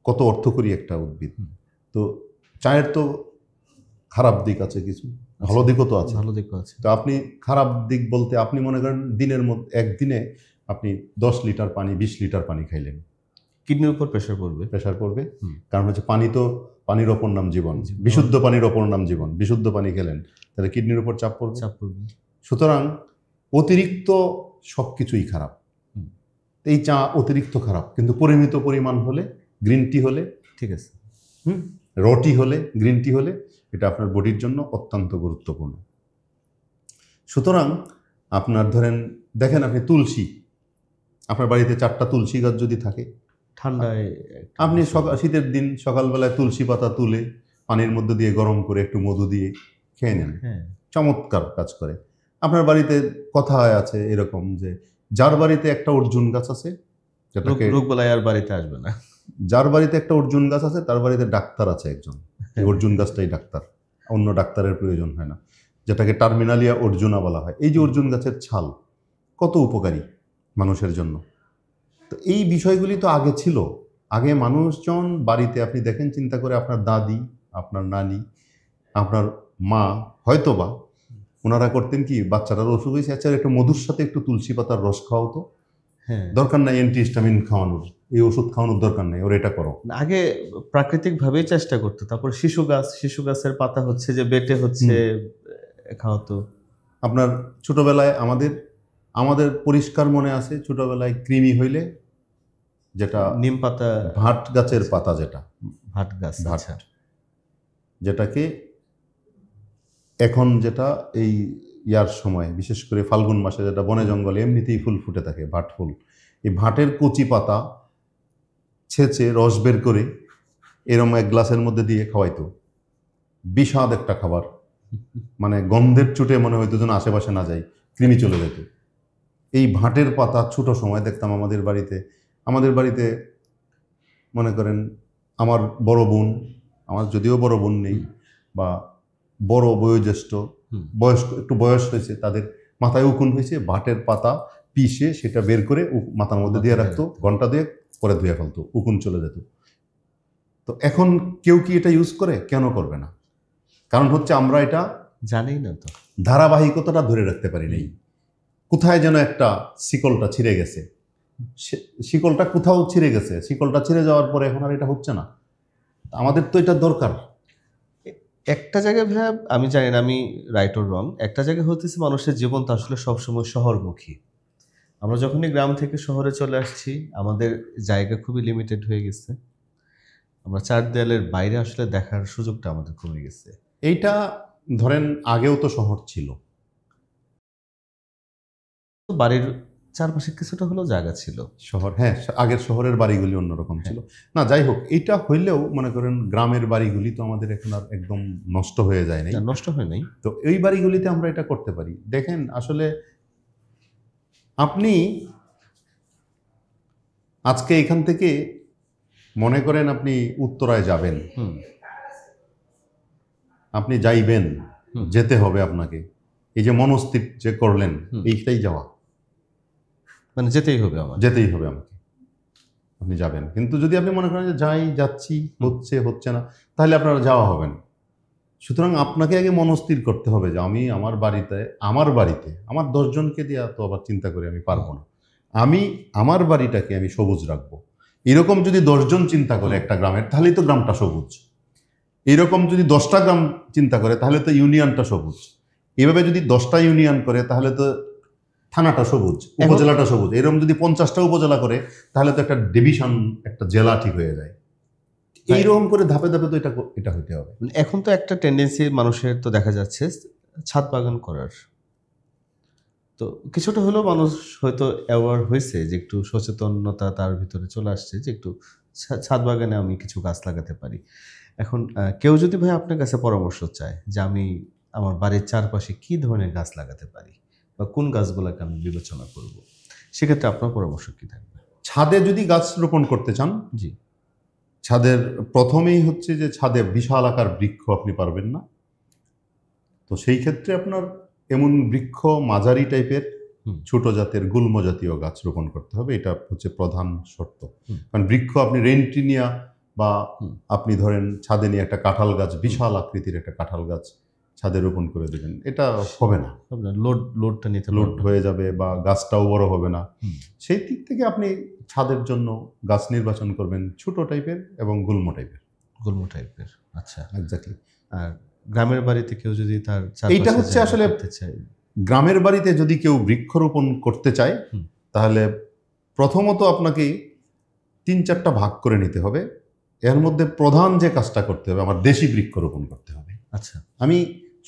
S2: কত অর্থকরী একটা উদ্ভিদ। তো চায়ের তো খারাপ দিক আছে কিছু, ভালো দিকও তো আছে। তো আপনি খারাপ দিক বলতে আপনি মনে করেন দিনের মধ্যে একদিনে আপনি 10 লিটার পানি 20 লিটার পানি খাইলেন,
S1: কিডনির উপর প্রেশার পড়বে।
S2: কারণ হচ্ছে পানি তো পানির অপর নাম জীবন,
S1: জীবন।
S2: বিশুদ্ধ পানির অপর নাম জীবন। বিশুদ্ধ পানি খেলেন তাহলে কিডনির উপর চাপ পড়বে।
S1: চাপ পড়বে।
S2: সুতরাং অতিরিক্ত সব কিছুই খারাপ।
S1: হুম।
S2: এই চা অতিরিক্ত খারাপ, কিন্তু পরিমিত পরিমাণ হলে, গ্রিন টি হলে,
S1: ঠিক আছে।
S2: রটি হলে, গ্রিন টি হলে, এটা আপনার বডির জন্য অত্যন্ত গুরুত্বপূর্ণ। সুতরাং আপনার ধরেন দেখেন আপনি তুলসী, আপনার বাড়িতে 4টা তুলসী গাছ যদি থাকে,
S1: ঠান্ডায়
S2: আপনি শীতের দিন সকালবেলায় তুলসী পাতা তুলে পানির মধ্যে দিয়ে গরম করে একটু মধু দিয়ে খেয়ে নেন,
S1: হ্যাঁ,
S2: চমৎকার কাজ করে। আপনার বাড়িতে কথায় আছে এরকম যে যার বাড়িতে একটা অর্জুন গাছ আছে, যেটাকে
S1: রোগ বালাই আর বাড়িতে আসবে না।
S2: যার বাড়িতে একটা অর্জুন গাছ আছে তার বাড়িতে ডাক্তার আছে একজন, এই অর্জুন গাছটাই ডাক্তার, অন্য ডাক্তারের প্রয়োজন হয় না, যেটাকে টার্মিনালিয়া অর্জুনা বলা হয়। এই যে অর্জুন গাছের ছাল কত উপকারী মানুষের জন্য। তো এই বিষয়গুলি তো আগে ছিল। আগে মানুষজন বাড়িতে আপনি দেখেন, চিন্তা করে আপনার দাদি, আপনার নানি, আপনার মা হয়তোবা ওনারা করতেন কি, বাচ্চাটার অসুখ হয়েছে, আচ্ছা একটু মধুর সাথে একটু তুলসী পাতার রস খাওয়াও তো,
S1: হ্যাঁ,
S2: দরকার নাই অ্যান্টিহিস্টামিন খাওয়ানোর, এই ওষুধ খাওয়ানোর দরকার নেই, ওর এটা করো।
S1: আগে প্রাকৃতিক ভাবেই চেষ্টা করতো। তারপর শিশু গাছের পাতা হচ্ছে যে বেটে হচ্ছে খাওয়াতো।
S2: আপনার ছোটবেলায় আমাদের পরিষ্কার মনে আছে, ছোটবেলায় কৃমি হইলে যেটা
S1: নিম পাতা,
S2: ভাট গাছের পাতা, যেটা
S1: ভাট গাছ,
S2: ভাট,
S1: আচ্ছা,
S2: যেটাকে এখন যেটা এই ইয়ার সময় বিশেষ করে ফাল্গুন মাসে যেটা বনে জঙ্গলে এমনিতেই ফুল ফুটে থাকে, ভাট ফুল, এই ভাটের কচি পাতা ছেঁচে রস বের করে এরম এক গ্লাসের মধ্যে দিয়ে খাওয়াইতো। বিষাদ একটা খাবার, মানে গন্ধের চুটে মনে হইতো যেন আশেপাশে না যাই, কৃমি চলে যেত। এই ভাটের পাতা ছোট সময় দেখতাম আমাদের বাড়িতে মনে করেন আমার বড় বোন, আমার যদিও বড় বোন নেই, বা বড় বয়োজ্যেষ্ঠ একটু বয়স হয়েছে, তাদের মাথায় উকুন হয়েছে, ভাটের পাতা পিষে সেটা বের করে মাথার মধ্যে দিয়ে রাখতো, ঘন্টা দিয়ে পরে ধুয়ে ফেলতো, উকুন চলে যেত। তো এখন কেউ কি এটা ইউজ করে? কেন করবে না? কারণ হচ্ছে আমরা এটা
S1: জানি না তো,
S2: ধারাবাহিকতাটা ধরে রাখতে পারি নাই। কোথায় যেন একটা শিকলটা ছিঁড়ে গেছে, শিকলটা কোথাও ছিঁড়ে গেছে, শিকলটা ছিঁড়ে যাওয়ার পরে এখন আর এটা হচ্ছে না। আমাদের তো এটা দরকার।
S1: একটা জায়গায় ভাইয়া, আমি জানি না আমি রাইট অর রং, একটা জায়গায় হতেছে মানুষের জীবন তো আসলে সবসময় শহরমুখী। আমরা যখনই গ্রাম থেকে শহরে চলে আসছি, আমাদের জায়গা খুবই লিমিটেড হয়ে গেছে। আমরা 4 দেয়ালের বাইরে আসলে দেখার সুযোগটা আমাদের কমে গেছে।
S2: এইটা ধরেন আগেও তো শহর ছিল,
S1: তো বাড়ির চারপাশে কিছুটা হলেও জায়গা ছিল।
S2: শহর, হ্যাঁ, আগের শহরের বাড়িগুলি অন্যরকম ছিল। না যাই হোক, এটা হইলেও মনে করেন গ্রামের বাড়িগুলি তো আমাদের এখন আর একদম নষ্ট হয়ে যায় নাই,
S1: না, নষ্ট হয় নাই।
S2: তো এই বাড়িগুলিতে আমরা এটা করতে পারি। দেখেন আসলে আপনি আজকে এখান থেকে মনে করেন আপনি উত্তরায় যাবেন, আপনি যাইবেন, যেতে হবে আপনাকে, এই যে মনস্থির যে করলেন, এইটাই যাওয়া,
S1: মানে যেতেই হবে আমার,
S2: যেতেই হবে আমাকে, আপনি যাবেন। কিন্তু যদি আপনি মনে করেন যে যাচ্ছি, হচ্ছে না, তাহলে আপনারা যাওয়া হবে না। সুতরাং আপনাকে আগে মনস্থির করতে হবে যে আমি আমার বাড়িতে আমার 10 জনকে দিয়ে তো আবার চিন্তা করে আমি পারবো না, আমি আমার বাড়িটাকে আমি সবুজ রাখবো। এরকম যদি 10 জন চিন্তা করে একটা গ্রামের, তাহলেই তো গ্রামটা সবুজ। এরকম যদি 10টা গ্রাম চিন্তা করে, তাহলে তো ইউনিয়নটা সবুজ। এভাবে যদি 10টা ইউনিয়ন করে, তাহলে তো থানাটা সবুজ, উপজেলাটা সবুজ। এরকম যদি 50টা উপজেলা করে, তাহলে তো একটা ডিভিশন, একটা জেলা ঠিক হয়ে যায়। এইরকম করে ধাপে ধাপে তো এটা হইতে হবে।
S1: এখন তো একটা টেন্ডেন্সি মানুষের তো দেখা যাচ্ছে ছাদ বাগান করার, তো কিছুটা হলেও মানুষ হয়তো অ্যাওয়ার হয়েছে, যে একটু সচেতনতা তার ভিতরে চলে আসছে, যে একটু ছাদ বাগানে আমি কিছু গাছ লাগাতে পারি। এখন কেউ যদি ভাই আপনার কাছে পরামর্শ চায় যে আমি আমার বাড়ির চারপাশে কি ধরনের গাছ লাগাতে পারি বা কোন গাছগুলোকে আমি বিবেচনা করব, সেক্ষেত্রে আপনার পরামর্শ কি থাকবে?
S2: ছাদে যদি গাছ রোপণ করতে চান,
S1: জি,
S2: ছাদের প্রথমেই হচ্ছে যে ছাদে বিশাল আকার বৃক্ষ আপনি পারবেন না। তো সেই ক্ষেত্রে আপনার এমন বৃক্ষ মাঝারি টাইপের ছোট জাতের গুল্ম জাতীয় গাছ রোপণ করতে হবে, এটা হচ্ছে প্রধান শর্ত। কারণ বৃক্ষ আপনি রেন্টিনিয়া বা আপনি ধরেন ছাদে নিয়ে একটা কাঁঠাল গাছ, বিশাল আকৃতির একটা কাঁঠাল গাছ ছাদে রোপণ করে দেবেন, এটা হবে না,
S1: লোডটা নিতে
S2: লোড হয়ে যাবে বা গাছটাও বড় হবে না। সেই দিক থেকে আপনি ছাদের জন্য গাছ নির্বাচন করবেন ছোট টাইপের এবং গুল্ম টাইপের।
S1: গুল্ম টাইপের। আচ্ছা।
S2: এক্স্যাক্টলি।
S1: আর গ্রামের বাড়িতে কেউ যদি তার
S2: এইটা
S1: চারপাশে
S2: হচ্ছে
S1: জায়গা
S2: আসলে
S1: করতে চায়,
S2: গ্রামের বাড়িতে যদি কেউ বৃক্ষরোপণ করতে চায়
S1: হুম।
S2: তাহলে প্রথমত আপনাকে 3-4টা ভাগ করে নিতে হবে। এর মধ্যে প্রধান যে কাজটা করতে হবে, আমার দেশি বৃক্ষরোপণ করতে হবে।
S1: আচ্ছা,
S2: আমি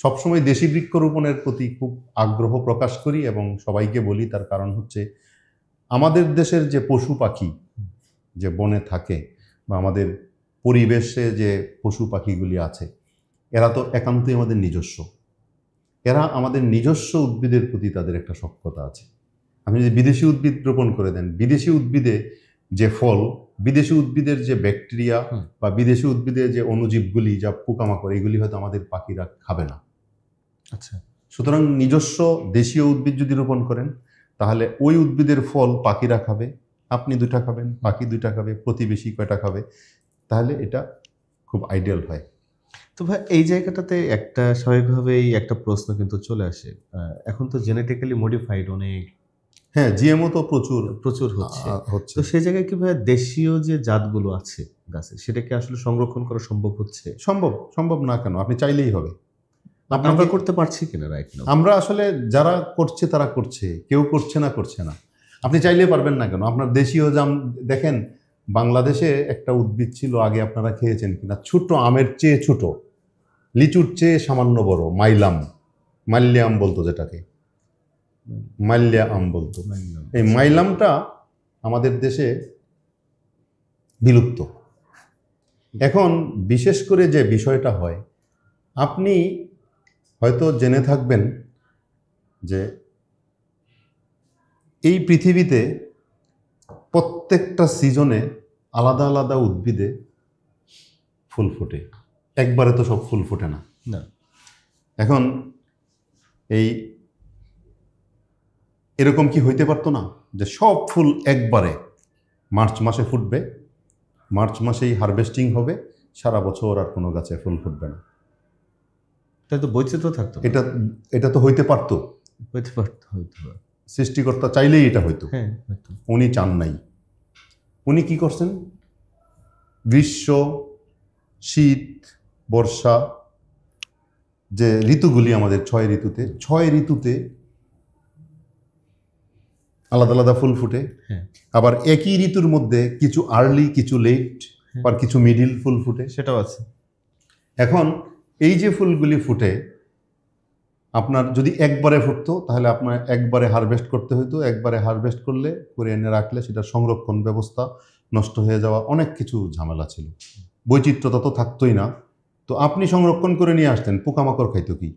S2: সবসময় দেশি বৃক্ষরোপণের প্রতি খুব আগ্রহ প্রকাশ করি এবং সবাইকে বলি, তার কারণ হচ্ছে আমাদের দেশের যে পশু পাখি যে বনে থাকে বা আমাদের পরিবেশে যে পশু পাখিগুলি আছে, এরা তো একান্তই আমাদের নিজস্ব। এরা আমাদের নিজস্ব উদ্ভিদের প্রতি তাদের একটা সখ্যতা আছে। আপনি যদি বিদেশি উদ্ভিদ রোপণ করে দেন, বিদেশি উদ্ভিদে যে ফল, বিদেশি উদ্ভিদের যে ব্যাকটেরিয়া
S1: হুম।
S2: বা বিদেশি উদ্ভিদের যে অণুজীবগুলি, যা পোকামাকড়, এগুলি হয়তো আমাদের পাখিরা খাবে না।
S1: আচ্ছা,
S2: সুতরাং নিজস্ব দেশীয় উদ্ভিদ যদি রোপণ করেন তাহলে ওই উদ্ভিদের ফল পাখিরা খাবে, আপনি 2টা খাবেন, পাখি 2টা খাবে, প্রতিবেশী কয়টা খাবে, তাহলে এটা খুব আইডিয়াল হয়।
S1: তো ভাই এই জায়গাটাতে একটা স্বাভাবিকভাবেই একটা প্রশ্ন কিন্তু চলে আসে। এখন তো জেনেটিক্যালি মডিফাইড অনেক
S2: হ্যাঁ, জিএমও তো প্রচুর
S1: প্রচুর হচ্ছে।
S2: হচ্ছে।
S1: তো সেই জায়গায় কি ভাই দেশীয় যে জাতগুলো আছে গাছের, সেটাকে আসলে সংরক্ষণ করা সম্ভব হচ্ছে?
S2: সম্ভব না কেন? আপনি চাইলেই হবে।
S1: আমরা
S2: আপনাকে
S1: করতে পারছি কিনা রাইট নাও?
S2: আমরা আসলে যারা করছে তারা করছে, কেউ করছে না। আপনি চাইলে পারবেন না কেন? আপনার দেশীয় জাম দেখেন, বাংলাদেশে একটা উদ্ভিদ ছিল, আগে আপনারা খেয়েছেন কিনা, ছোট আমের চেয়ে ছোট, লিচুর চেয়ে সামান্য বড়, মাল্যা আম বলতো, যেটাকে মাল্যা আম বলতো। এই মাইলামটা আমাদের দেশে বিলুপ্ত। এখন বিশেষ করে যে বিষয়টা হয়, আপনি হয়তো জেনে থাকবেন যে এই পৃথিবীতে প্রত্যেকটা সিজনে আলাদা আলাদা উদ্ভিদে ফুল ফোটে। একবারে তো সব ফুল ফোটে না।
S1: না।
S2: এখন এরকম কি হইতে পারতো না যে সব ফুল একবারে মার্চ মাসে ফুটবে, মার্চ মাসেই হারভেস্টিং হবে, সারা বছর আর কোনো গাছে ফুল ফুটবে না?
S1: তাই তো বৈচিত্র্য থাকতো।
S2: এটা তো হইতে পারতো।
S1: হইতে পারতো, হয়তো।
S2: সৃষ্টিকর্তা চাইলেই এটা হইতো।
S1: হ্যাঁ, হয়তো।
S2: উনি চান নাই। উনি কি করছেন? গ্রীষ্ম, শীত, বর্ষা, যে ঋতুগুলি আমাদের 6 ঋতুতে আলাদা আলাদা ফুল ফুটে।
S1: হ্যাঁ।
S2: আবার একই ঋতুর মধ্যে কিছু আর্লি, কিছু লেট, আর কিছু মিডিল ফুল ফুটে।
S1: সেটাও আছে।
S2: এখন এই যে ফুলগুলি ফুটে, আপনার যদি একবারে ফুটতো তাহলে আপনার একবারে হারভেস্ট করতে হতো। একবারে হারভেস্ট করে এনে রাখলে সেটা সংরক্ষণ ব্যবস্থা নষ্ট হয়ে যাওয়া, অনেক কিছু ঝামেলা ছিল, বৈচিত্র্যতা তো থাকতোই না। তো আপনি সংরক্ষণ করে নিয়ে আসতেন, পোকামাকড় খাইতো কি,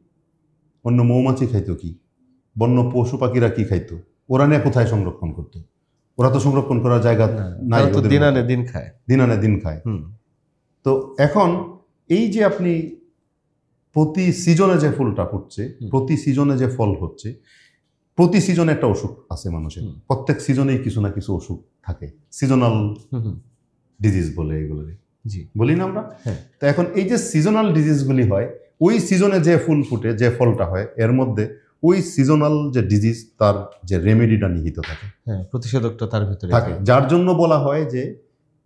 S2: অন্য মৌমাছি খাইতো কি, বন্য পশু পাখিরা কি খাইতো, ওরা নিয়ে কোথায় সংরক্ষণ করতো? ওরা তো সংরক্ষণ করার জায়গা নাই,
S1: তো দিন আনে দিন খায়।
S2: দিন খায়। তো এখন এই যে আপনি প্রতি সিজনে যে ফুলটা ফুটছে, প্রতি সিজনে যে ফল হচ্ছে, প্রতি সিজনে একটা অসুখ আছে মানুষের। প্রত্যেক সিজনেই কিছু না কিছু অসুখ থাকে, সিজনাল ডিজিজ বলে এগুলোকে,
S1: জি,
S2: বলি না আমরা?
S1: হ্যাঁ।
S2: তো এখন এই যে সিজনাল ডিজিজগুলি হয়, ওই সিজনে যে ফুল ফুটে, যে ফলটা হয়, এর মধ্যে ওই সিজনাল যে ডিজিজ, তার যে রেমেডিটা নিহিত থাকে,
S1: হ্যাঁ, প্রতিষেধকটা তার ভিতরে
S2: থাকে। যার জন্য বলা হয় যে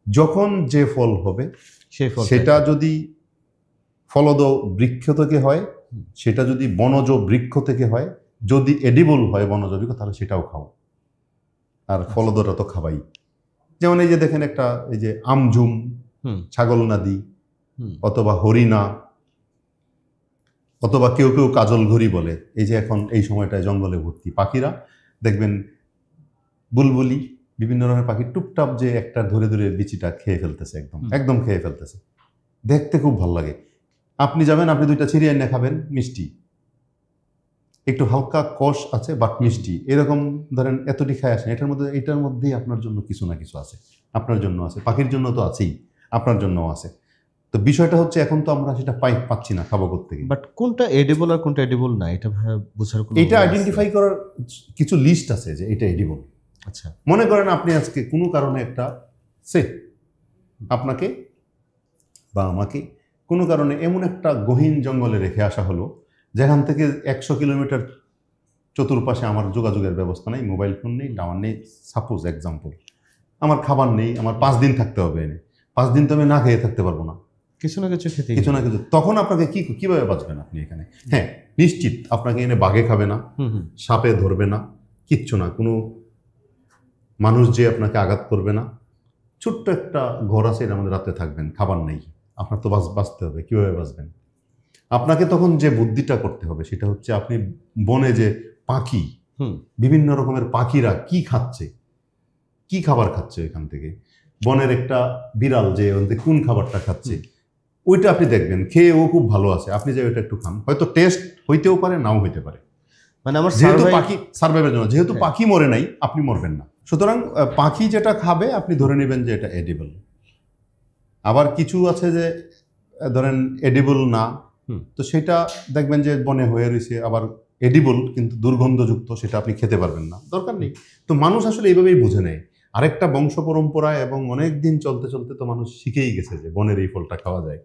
S2: যখন যে ফল হবে
S1: সেই ফল,
S2: সেটা যদি ফলদ বৃক্ষ থেকে হয়, সেটা যদি বনজ বৃক্ষ থেকে হয়, যদি এডিবল হয় বনজ বৃক্ষ, তাহলে সেটাও খাও। আর ফলদটা তো খাবাই। যেমন এই যে দেখেন একটা, এই যে আমঝুম, ছাগল নাদি, অথবা হরিণা, অথবা কেউ কেউ কাজল ঘড়ি বলে। এই যে এখন এই সময়টায় জঙ্গলে ভর্তি পাখিরা, দেখবেন বুলবুলি, বিভিন্ন রকমের পাখি টুপটাপ যে একটা ধরে ধরে বিচিটা খেয়ে ফেলতেছে, একদম খেয়ে ফেলতেছে, দেখতে খুব ভালো লাগে। আপনি যাবেন, আপনি 2টা ছিঁড়ে এনে খাবেন, মিষ্টি, একটু হালকা কষ আছে বাট মিষ্টি, এরকম ধরেন এতটি খায় আসেন। এটার মধ্যেই আপনার জন্য কিছু না কিছু আছে, আপনার জন্য আছে, পাখির জন্য তো আছেই, আপনার জন্যও আছে। তো বিষয়টা হচ্ছে এখন তো আমরা সেটা পাচ্ছি না খাবো কোত্থেকে।
S1: বাট কোনটা এডিবল আর কোনটা এডিবল না, এটা বোঝার কোনো,
S2: এটা আইডেন্টিফাই করার কিছু লিস্ট আছে যে এটা এডিবল।
S1: আচ্ছা,
S2: মনে করেন আপনি আজকে কোনো কারণে একটা আপনাকে বা আমাকে কোনো কারণে এমন একটা গহীন জঙ্গলে রেখে আসা হলো, যেখান থেকে 100 কিলোমিটার চতুর্পাশে আমার যোগাযোগের ব্যবস্থা নেই, মোবাইল ফোন নেই, টাওয়ার নেই, সাপোজ এক্সাম্পল। আমার খাবার নেই, আমার 5 দিন থাকতে হবে এনে। 5 দিন তো আমি না খেয়ে থাকতে পারবো না।
S1: কিছু না কিছু খেতে
S2: কিছু না কিছু, তখন আপনাকে কিভাবে বাঁচবেন আপনি এখানে? হ্যাঁ, নিশ্চিত আপনাকে এনে বাঘে খাবে না, সাপে ধরবে না, কিচ্ছু না, কোনো মানুষ যে আপনাকে আঘাত করবে না। ছোট্ট একটা ঘর আছে, এর মধ্যে রাতে থাকবেন, খাবার নেই, আপনার তো বাঁচতে হবে। কিভাবে বাঁচবেন? আপনাকে তখন যে বুদ্ধিটা করতে হবে সেটা হচ্ছে, আপনি বনে যে পাখি, বিভিন্ন রকমের পাখিরা কি খাচ্ছে, কি খাবার খাচ্ছে এখান থেকে, বনের একটা বিড়াল যে কোন খাবারটা খাচ্ছে ওইটা আপনি দেখবেন, খেয়ে ও খুব ভালো আছে, আপনি যে ওইটা একটু খান, হয়তো টেস্ট হইতেও পারে, নাও হইতে পারে।
S1: মানে আমার
S2: যেহেতু পাখি সার্ভাইভের জন্য, যেহেতু পাখি মরে নাই, আপনি মরবেন না। সুতরাং পাখি যেটা খাবে আপনি ধরে নেবেন যে এটা এডিবল। আবার কিছু আছে যে ধরেন এডিবল না, তো সেটা দেখবেন যে বনে হয়ে রয়েছে, আবার এডিবল কিন্তু দুর্গন্ধযুক্ত, সেটা আপনি খেতে পারবেন না, দরকার নেই। তো মানুষ আসলে এইভাবেই বুঝে নেয়। আরেকটা বংশ পরম্পরা এবং অনেক দিন চলতে চলতে তো মানুষ শিখেই গেছে যে বনের এই ফলটা খাওয়া যায়,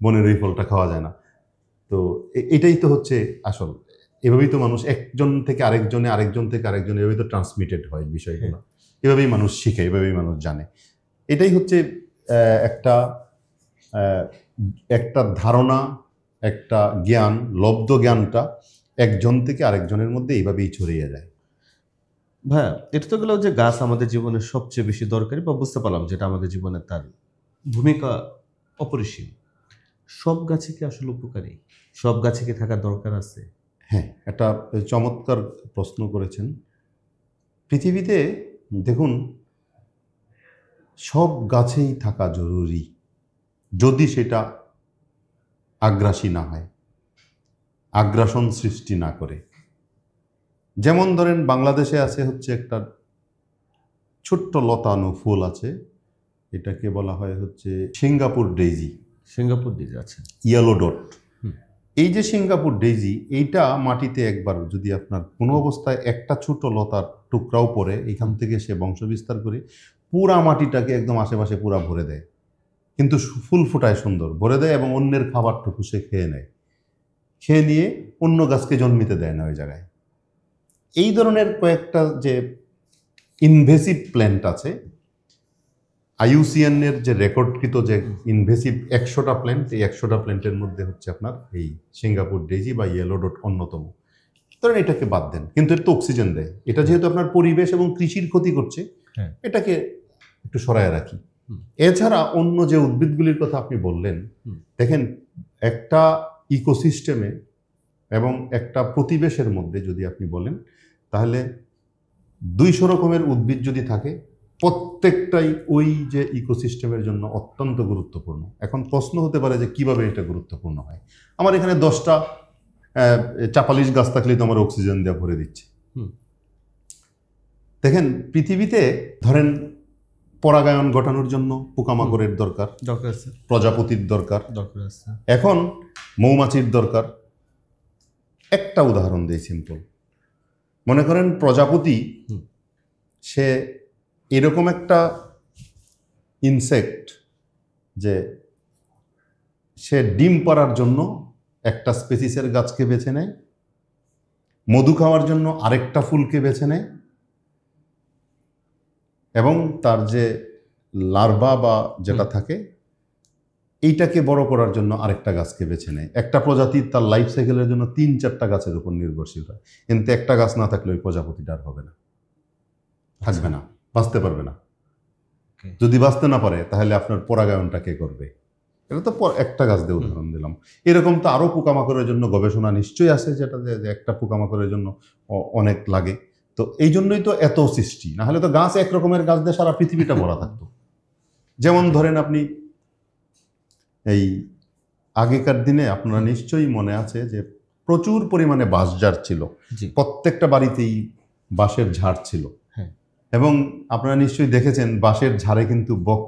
S2: বনের এই ফলটা খাওয়া যায় না। তো এটাই তো হচ্ছে আসল। এভাবেই তো মানুষ একজন থেকে আরেকজনে, আরেকজন থেকে আরেকজনে, এভাবেই তো ট্রান্সমিটেড হয় বিষয়গুলো। এভাবেই মানুষ শিখে, এভাবেই মানুষ জানে। এটাই হচ্ছে একটা ধারণা, একটা জ্ঞান, লব্ধ জ্ঞানটা একজন থেকে আরেকজনের মধ্যে এইভাবেই ছড়িয়ে যায়।
S1: ভাইয়া, এটা তো গেল যে গাছ আমাদের জীবনের সবচেয়ে বেশি দরকারি, বা বুঝতে পারলাম যেটা আমাদের জীবনে তার ভূমিকা অপরিসীম। সব গাছে কি আসলে উপকারী? সব গাছে কি থাকার দরকার আছে?
S2: হ্যাঁ, একটা চমৎকার প্রশ্ন করেছেন। পৃথিবীতে দেখুন, সব গাছেই থাকা জরুরি, যদি সেটা আগ্রাসী না হয়, আগ্রাসন সৃষ্টি না করে। যেমন ধরেন বাংলাদেশে আছে হচ্ছে একটা ছোট্ট লতানো ফুল আছে, এটাকে বলা হয় হচ্ছে সিঙ্গাপুর ডেইজি।
S1: সিঙ্গাপুর ডিজে আছে,
S2: ইয়েলো ডট। এই যে সিঙ্গাপুর ডেইজি, এইটা মাটিতে একবার যদি আপনার কোনো অবস্থায় একটা ছোট লতার টুকরাও পড়ে, এখান থেকে সে বংশ বিস্তার করে পুরা মাটিটাকে একদম আশেপাশে পুরা ভরে দেয়। কিন্তু ফুল ফুটায় সুন্দর, ভরে দেয়, এবং অন্যের খাবারটুকু সে খেয়ে নেয়, খেয়ে নিয়ে অন্য গাছকে জন্মিতে দেয় না ওই জায়গায়। এই ধরনের কয়েকটা যে ইনভেসিভ প্ল্যান্ট আছে, IUCN এর যে রেকর্ডকৃত যে ইনভেসিভ 100টা প্ল্যান্ট, এই 100টা প্ল্যান্টের মধ্যে হচ্ছে আপনার এই সিঙ্গাপুর ডেইজি বা ইয়েলো ডট অন্যতম। ধরেন এটাকে বাদ দেন, কিন্তু এর তো অক্সিজেন দেয়, এটা যেহেতু আপনার পরিবেশ এবং কৃষির ক্ষতি করছে, এটাকে একটু সরায় রাখি। এছাড়া অন্য যে উদ্ভিদগুলির কথা আপনি বললেন, দেখেন একটা ইকোসিস্টেমে এবং একটা প্রতিবেশের মধ্যে যদি আপনি বলেন, তাহলে 200 রকমের উদ্ভিদ যদি থাকে, প্রত্যেকটাই ওই যে ইকোসিস্টেমের জন্য অত্যন্ত গুরুত্বপূর্ণ। এখন প্রশ্ন হতে পারে যে কিভাবে এটা গুরুত্বপূর্ণ হয়। আমার এখানে 10টা চাপালিশ গাছ থাকলেই তো আমার অক্সিজেন দেওয়া ভরে দিচ্ছে। দেখেন পৃথিবীতে ধরেন পরাগায়ন ঘটানোর জন্য পোকামাকড়ের দরকার
S1: আছে,
S2: প্রজাপতির দরকার
S1: আছে,
S2: এখন মৌমাছির দরকার। একটা উদাহরণ দিই সিম্পল, মনে করেন প্রজাপতি, সে এরকম একটা ইনসেক্ট যে সে ডিম পাড়ার জন্য একটা স্পেসিসের গাছকে বেছে নেয়, মধু খাওয়ার জন্য আরেকটা ফুলকে বেছে নেয়, এবং তার যে লার্ভা বা যেটা থাকে এইটাকে বড় করার জন্য আরেকটা গাছকে বেছে নেয়। একটা প্রজাতি তার লাইফ সাইকেলের জন্য 3-4টা গাছের উপর নির্ভরশীল হয়, কিন্তু একটা গাছ না থাকলে ওই প্রজাপতিটা আর হবে না, থাকবে না, বাঁচতে পারবে না। যদি বাঁচতে না পারে তাহলে আপনার পরাগায়নটা কে করবে? এটা তো একটা গাছ দিয়ে উদাহরণ দিলাম। এরকম তো আরও পোকামাকড়ের জন্য গবেষণা নিশ্চয়ই আছে, যেটা যে একটা পোকামাকড়ের জন্য অনেক লাগে। তো এই জন্যই তো এত সৃষ্টি, না হলে তো গাছ এক রকমের গাছ দিয়ে সারা পৃথিবীটা ভরা থাকতো। যেমন ধরেন আপনি এই আগেকার দিনে আপনারা নিশ্চয়ই মনে আছে যে প্রচুর পরিমাণে বাঁশঝাড় ছিল, প্রত্যেকটা বাড়িতেই বাঁশের ঝাড় ছিল, এবং আপনারা নিশ্চয়ই দেখেছেন বাঁশের ঝাড়ে কিন্তু বক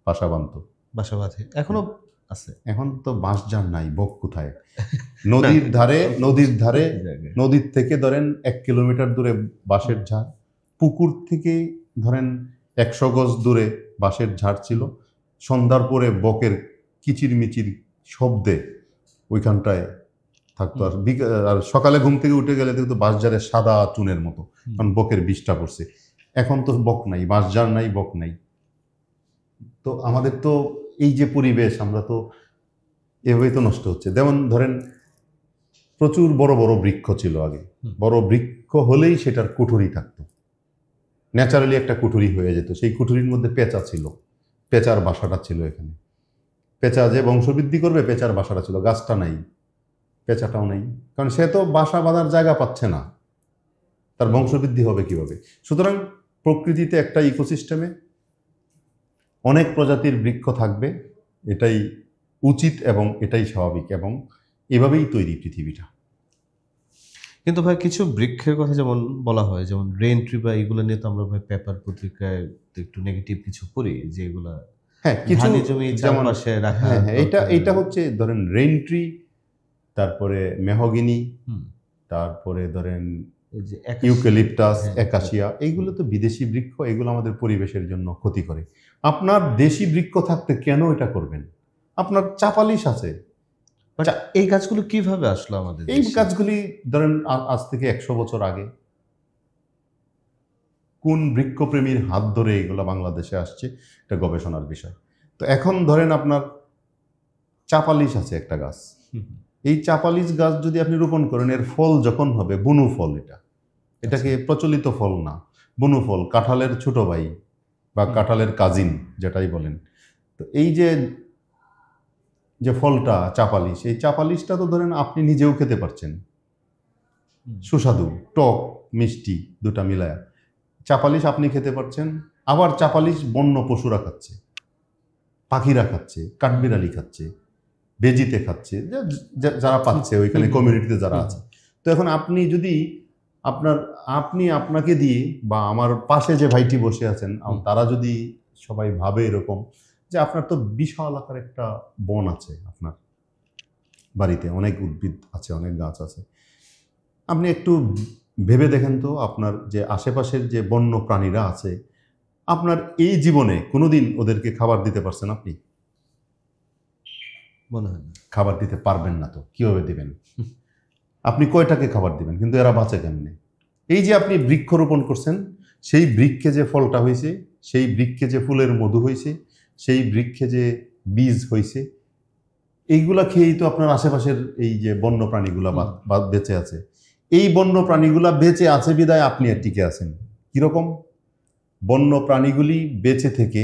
S2: বাসা বাঁধত,
S1: বাসা বাঁধে, এখনো আছে।
S2: এখন তো বাঁশঝাড় নাই, বক কোথায়? নদীর ধারে নদীর থেকে ধরেন 1 কিলোমিটার দূরে বাঁশের ঝাড়, পুকুর থেকে ধরেন 100 গজ দূরে বাঁশের ঝাড় ছিল। সন্ধ্যার পরে বকের কিচিরমিচির শব্দে ওইখানটায় থাকতো। আর সকালে ঘুম থেকে উঠে গেলে দেখতো বাঁশঝাড়ের সাদা চুনের মতো, কারণ বকের বিষটা পড়ছে। এখন তো বক নাই, বাঁশঝাড় নাই, বক নাই। তো আমাদের তো এই যে পরিবেশ, আমরা তো এভাবেই তো নষ্ট হচ্ছে। যেমন ধরেন প্রচুর বড় বড় বৃক্ষ ছিল আগে, বড় বৃক্ষ হলেই সেটার কুঠুরি থাকতো, ন্যাচারালি একটা কুঠুরি হয়ে যেত। সেই কুঠুরির মধ্যে পেঁচা ছিল, পেঁচার বাসাটা ছিল এখানে। পেঁচা যে বংশবৃদ্ধি করবে, পেঁচার বাসাটা ছিল। গাছটা নাই, পেঁচাটাও নেই, কারণ সে তো বাসা বাঁধার জায়গা পাচ্ছে না, তার বংশবৃদ্ধি হবে কিভাবে? সুতরাং প্রকৃতিতে একটা ইকোসিস্টেমে অনেক প্রজাতির বৃক্ষ থাকবে, এটাই উচিত এবং এটাই স্বাভাবিক, এবং এভাবেই তৈরি পৃথিবীটা।
S1: কিন্তু ভাই কিছু বৃক্ষের কথা যেমন বলা হয়, যেমন রেইন ট্রি বা এগুলো নিয়ে তো আমরা ভাই পেপার পত্রিকায় একটু নেগেটিভ কিছু পড়ি, যে এগুলা
S2: হ্যাঁ, কিছু
S1: ধানি জমি
S2: যেমন
S1: চারপাশে রাখা।
S2: হ্যাঁ হ্যাঁ,
S1: দরকার।
S2: এটা হচ্ছে ধরেন রেইন ট্রি, তারপরে মেহগিনি,
S1: হুম,
S2: তারপরে ধরেন
S1: এই যে
S2: ইউক্যালিপটাস,
S1: হ্যাঁ,
S2: একাশিয়া, এইগুলো তো বিদেশি বৃক্ষ, এগুলো আমাদের পরিবেশের জন্য ক্ষতি করে। আপনার দেশি বৃক্ষ থাকতে কেন এটা করবেন? আপনার চাপালিশ আছে।
S1: বাট এই গাছগুলো কিভাবে আসলো আমাদের
S2: এই
S1: দেশে?
S2: গাছগুলি ধরেন আজ থেকে 100 বছর আগে কোন বৃক্ষপ্রেমীর হাত ধরে এগুলো বাংলাদেশে আসছে, এটা গবেষণার বিষয়। তো এখন ধরেন আপনার চাপালিশ আছে একটা গাছ,
S1: হুম,
S2: এই চাপালিশ গাছ যদি আপনি রোপণ করেন, এর ফল যখন হবে, বুনু ফল, এটাকে প্রচলিত ফল না, বুনু ফল, কাঁঠালের ছোট ভাই বা কাঁঠালের কাজিন যেটাই বলেন। তো এই যে যে ফলটা চাপালিশ, এই চাপালিশটা তো ধরেন আপনি নিজেও খেতে পারছেন, সুস্বাদু, টক মিষ্টি দুটা মিলায়া চাপালিশ আপনি খেতে পারছেন। আবার চাপালিশ বন্য পশুরা খাচ্ছে, পাখিরা খাচ্ছে, কাঠবিড়ালি খাচ্ছে, বেজিতে খাচ্ছে, যারা পাচ্ছে ওইখানে কমিউনিটিতে যারা আছে। তো এখন আপনি যদি আপনাকে দিয়ে বা আমার পাশে যে ভাইটি বসে আছেন, তারা যদি সবাই ভাবে এরকম যে আপনার তো বিশাল আকার একটা বন আছে, আপনার বাড়িতে অনেক উদ্ভিদ আছে, অনেক গাছ আছে, আপনি একটু ভেবে দেখেন তো আপনার যে আশেপাশের যে বন্য প্রাণীরা আছে, আপনার এই জীবনে কোনোদিন ওদেরকে খাবার দিতে পারছেন আপনি?
S1: মনে হয় না।
S2: খাবার দিতে পারবেন না, তো কিভাবে দিবেন? আপনি কয়টাকে খাবার দিবেন? কিন্তু এরা বাঁচে কেমনে? এই যে আপনি বৃক্ষরোপণ করছেন, সেই বৃক্ষে যে ফলটা হয়েছে, সেই বৃক্ষে যে ফুলের মধু হয়েছে, সেই বৃক্ষে যে বীজ হয়েছে, এইগুলা খেয়েই তো আপনার আশেপাশের এই যে বন্য প্রাণীগুলা বেঁচে আছে। এই বন্য প্রাণীগুলা বেঁচে আছে বিদায় আপনি আর টিকে আছেন। কিরকম? বন্য প্রাণীগুলি বেঁচে থেকে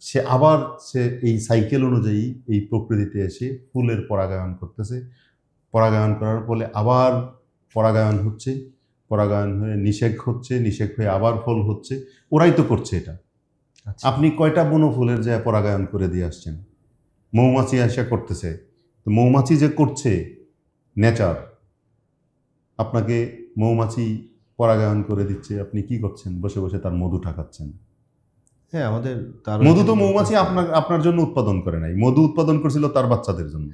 S2: সে এই সাইকেল অনুযায়ী এই প্রকৃতিতে এসে ফুলের পরাগায়ন করতেছে, পরাগায়ন করার ফলে আবার পরাগায়ন হচ্ছে, পরাগায়ন হয়ে নিষেক হচ্ছে, নিষেক হয়ে আবার ফল হচ্ছে, ওরাই তো করছে এটা।
S1: আচ্ছা।
S2: আপনি কয়টা বন ফুলের যায় পরাগায়ন করে দিয়ে আসছেন? মৌমাছি আসা করতেছে। তো মৌমাছি যে করছে, নেচার আপনাকে মৌমাছি পরাগায়ন করে দিচ্ছে, আপনি কি করছেন? বসে বসে তার মধু ঠাকাচ্ছেন।
S1: হ্যাঁ, আমাদের
S2: মধু তো মৌমাছি আপনার জন্য উৎপাদন করে নাই, মধু উৎপাদন করছিল তার বাচ্চাদের জন্য।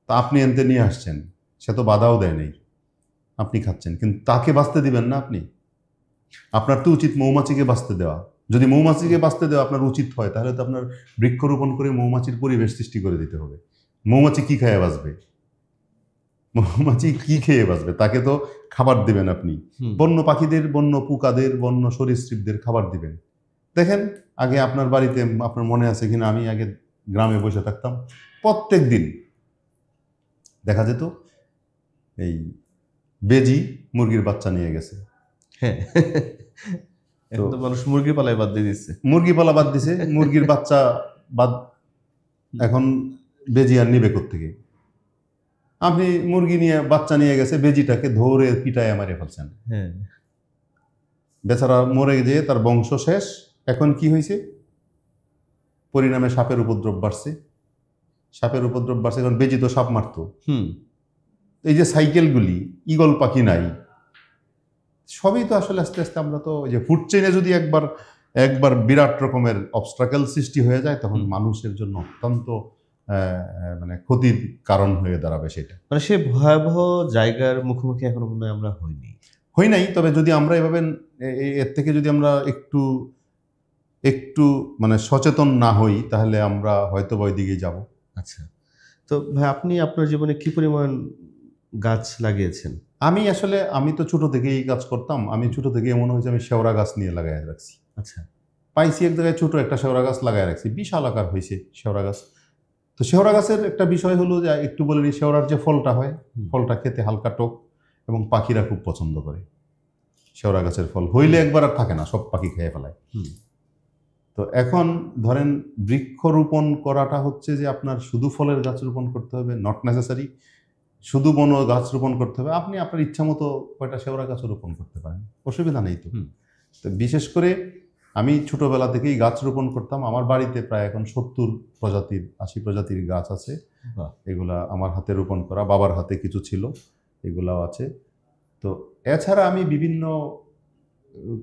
S2: তা আপনি এনতে নিয়ে আসছেন, সে তো বাধাও দেয় নাই, আপনি খাচ্ছেন, কিন্তু তাকে বাঁচতে দিবেন না আপনি। আপনার তো উচিত মৌমাছিকে বাঁচতে দেওয়া। যদি মৌমাছিকে বাঁচতে দেওয়া আপনার উচিত হয়, তাহলে তো আপনার বৃক্ষরোপণ করে মৌমাছির পরিবেশ সৃষ্টি করে দিতে হবে। মৌমাছি কি খেয়ে বাঁচবে? মৌমাছি কি খেয়ে বাঁচবে? তাকে তো খাবার দিবেন আপনি। বন্য পাখিদের, বন্য পোকাদের, বন্য সরীসৃপদের খাবার দিবেন। দেখেন, আগে আপনার বাড়িতে, আপনার মনে আছে কিনা, আমি আগে গ্রামে বসে থাকতাম, প্রত্যেক দিন দেখা যেত এই বেজি মুরগির বাচ্চা নিয়ে গেছে।
S1: হ্যাঁ, এখন তো মানুষ মুরগি পালাই বাদ দিয়ে দিচ্ছে।
S2: মুরগি পালা বাদ দিছে, মুরগির বাচ্চা বাদ, এখন বেজি আর নিবে কোত্থেকে? আপনি মুরগি নিয়ে বাচ্চা নিয়ে গেছে, বেজিটাকে ধরে পিটায় মারে ফেলছেন।
S1: হ্যাঁ,
S2: বেচারা মরে যেয়ে তার বংশ শেষ। এখন কি হয়েছে? পরিণামে সাপের উপদ্রব বাড়ছে, সাপের উপদ্রব বাড়ছে, কারণ বেজি তো সাপ মারতো। এই যে সাইকেলগুলি, ঈগল পাখি নাই, সবই তো আসলে আস্তে আস্তে আমরা তো ওই যে ফুড চেইনে যদি একবার বিরাট রকমের অবস্ট্রাকেল সৃষ্টি হয়ে যায়, তখন মানুষের জন্য অত্যন্ত মানে ক্ষতির কারণ হয়ে দাঁড়াবে সেটা।
S1: মানে সে ভয়াবহ জায়গার মুখোমুখি এখনো মনে হয় আমরা হই
S2: নাই। তবে যদি আমরা এভাবে এর থেকে যদি আমরা একটু মানে সচেতন না হই, তাহলে আমরা হয়তো ওই দিকে যাব।
S1: আচ্ছা, তো ভাই আপনি আপনার জীবনে কি পরিমাণ গাছ লাগিয়েছেন?
S2: আমি তো ছোট থেকেই কাজ করতাম। আমি ছোট থেকে মনে হয়েছে আমি শেওড়া গাছ নিয়ে লাগাই রাখছি।
S1: আচ্ছা,
S2: পাইছি এক জায়গায় ছোট একটা শেওড়া গাছ লাগাই রাখছি, বিশাল আকার হয়েছে শেওড়া গাছ। তো শেওড়া গাছের একটা বিষয় হলো যে একটু বলে নিই, শেওড়ার যে ফলটা হয়,
S1: হুম।
S2: ফলটা খেতে হালকা টক এবং পাখিরা খুব পছন্দ করে। শেওড়া গাছের ফল হইলে একবার আর থাকে না, সব পাখি খেয়ে ফেলায়।
S1: হুম।
S2: তো এখন ধরেন বৃক্ষরোপণ করাটা হচ্ছে যে আপনার শুধু ফলের গাছ রোপণ করতে হবে, নট নেসেসারি শুধু বনো গাছ রোপণ করতে হবে। আপনি আপনার ইচ্ছা মতো কয়টা শেওড়া গাছও রোপণ করতে পারেন, অসুবিধা নেই তো।
S1: হুম।
S2: তো বিশেষ করে আমি ছোটবেলা থেকেই গাছ রোপণ করতাম। আমার বাড়িতে প্রায় এখন 70 প্রজাতির 80 প্রজাতির গাছ আছে।
S1: বাহ।
S2: এগুলা আমার হাতে রোপণ করা, বাবার হাতে কিছু ছিল, এগুলাও আছে। তো এছাড়া আমি বিভিন্ন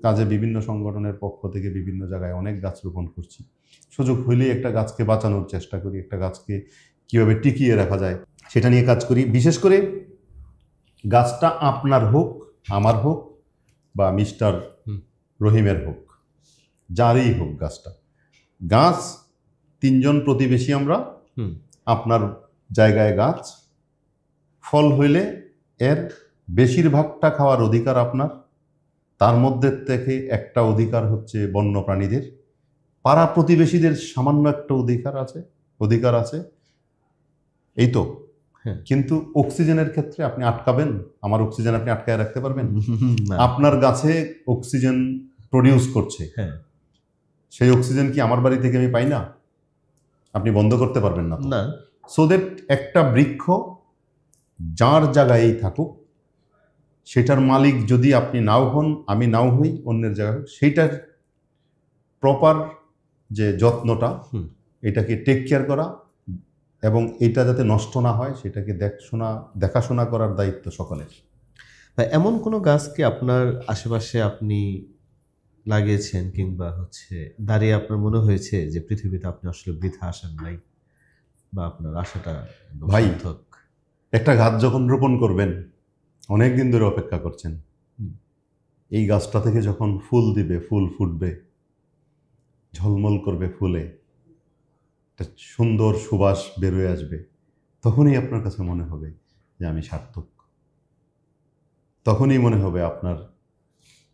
S2: কাজে বিভিন্ন সংগঠনের পক্ষ থেকে বিভিন্ন জায়গায় অনেক গাছ রোপণ করছি। সুযোগ হইলেই একটা গাছকে বাঁচানোর চেষ্টা করি, একটা গাছকে কীভাবে টিকিয়ে রাখা যায় সেটা নিয়ে কাজ করি। বিশেষ করে গাছটা আপনার হোক, আমার হোক, বা মিস্টার
S1: হুম।
S2: রহিমের হোক, যারই হোক গাছটা। গাছ 3 জন প্রতিবেশী আমরা।
S1: হুম।
S2: আপনার জায়গায় গাছ, ফল হইলে এর বেশিরভাগটা খাওয়ার অধিকার আপনার। তার মধ্যে থেকে একটা অধিকার হচ্ছে বন্য প্রাণীদের, পাড়া প্রতিবেশীদের সামান্য একটা অধিকার আছে, এই তো।
S1: হ্যাঁ।
S2: কিন্তু অক্সিজেনের ক্ষেত্রে আপনি আটকাবেন? আমার অক্সিজেন আপনি আটকায় রাখতে পারবেন?
S1: না।
S2: আপনার গাছে অক্সিজেন প্রডিউস করছে,
S1: হ্যাঁ।
S2: সেই অক্সিজেন কি আমার বাড়ি থেকে আমি পাই না? আপনি বন্ধ করতে পারবেন না তো।
S1: না।
S2: সো দ্যাট একটা বৃক্ষ যার জায়গায়ই থাকুক, সেটার মালিক যদি আপনি নাও হন, আমি নাও হই, অন্যের জায়গায় হোক, সেইটার প্রপার যে যত্নটা,
S1: হুম।
S2: এটাকে টেক কেয়ার করা এবং এটা যাতে নষ্ট না হয় সেটাকে দেখাশোনা করার দায়িত্ব সকলের।
S1: তা এমন কোনো গাছ কি আপনার আশেপাশে আপনি লাগিয়েছেন কিংবা দাঁড়িয়ে আপনার মনে হয়েছে যে পৃথিবীতে আপনি আসলে বৃথা আসেন নাই, বা আপনার আশাটা একদম
S2: ভাই,
S1: সার্থক?
S2: একটা গাছ যখন রোপণ করবেন, অনেক দিন ধরে অপেক্ষা করছেন,
S1: হুম।
S2: এই গাছটা থেকে যখন ফুল দিবে, ফুল ফুটবে, ঝলমল করবে ফুলে, একটা সুন্দর সুবাস বেরোয় আসবে, তখনই আপনার কাছে মনে হবে যে আমি সার্থক। তখনই মনে হবে আপনার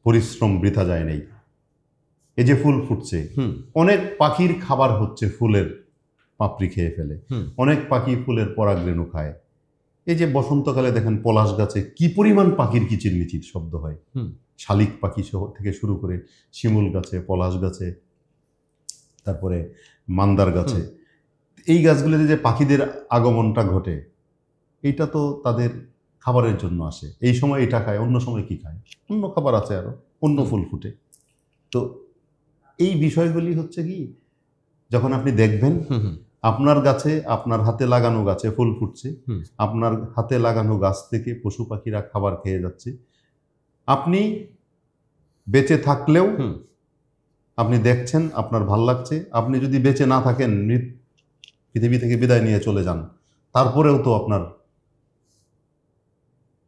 S2: পরিশ্রম বৃথা যায় নাই। এই যে ফুল ফুটছে,
S1: হুম।
S2: অনেক পাখির খাবার হচ্ছে ফুলের পাপড়ি খেয়ে ফেলে,
S1: হুম।
S2: অনেক পাখি ফুলের পরাগরেণু খায়। এই যে বসন্তকালে দেখেন পলাশ গাছে কি পরিমাণ পাখির কিচিরমিচির শব্দ হয়।
S1: হুম।
S2: শালিক পাখি থেকে শুরু করে শিমুল গাছে, পলাশ গাছে, তারপরে মান্দার গাছে, এই গাছগুলোতে যে পাখিদের আগমনটা ঘটে, এইটা তো তাদের খাবারের জন্য আসে। এই সময় এটা খায়, অন্য সময় কি খায়? অন্য খাবার আছে, আরো অন্য ফুল ফুটে। তো এই বিষয়গুলি হচ্ছে কি, যখন আপনি দেখবেন
S1: হুম। হুম।
S2: আপনার গাছে, আপনার হাতে লাগানো গাছে ফুল ফুটছে,
S1: হুম।
S2: আপনার হাতে লাগানো গাছ থেকে পশু পাখিরা খাবার খেয়ে যাচ্ছে, আপনি বেঁচে থাকলেও
S1: হুম।
S2: আপনি দেখছেন, আপনার ভাল লাগছে। আপনি যদি বেঁচে না থাকেন, পৃথিবী থেকে বিদায় নিয়ে চলে যান, তারপরেও তো আপনার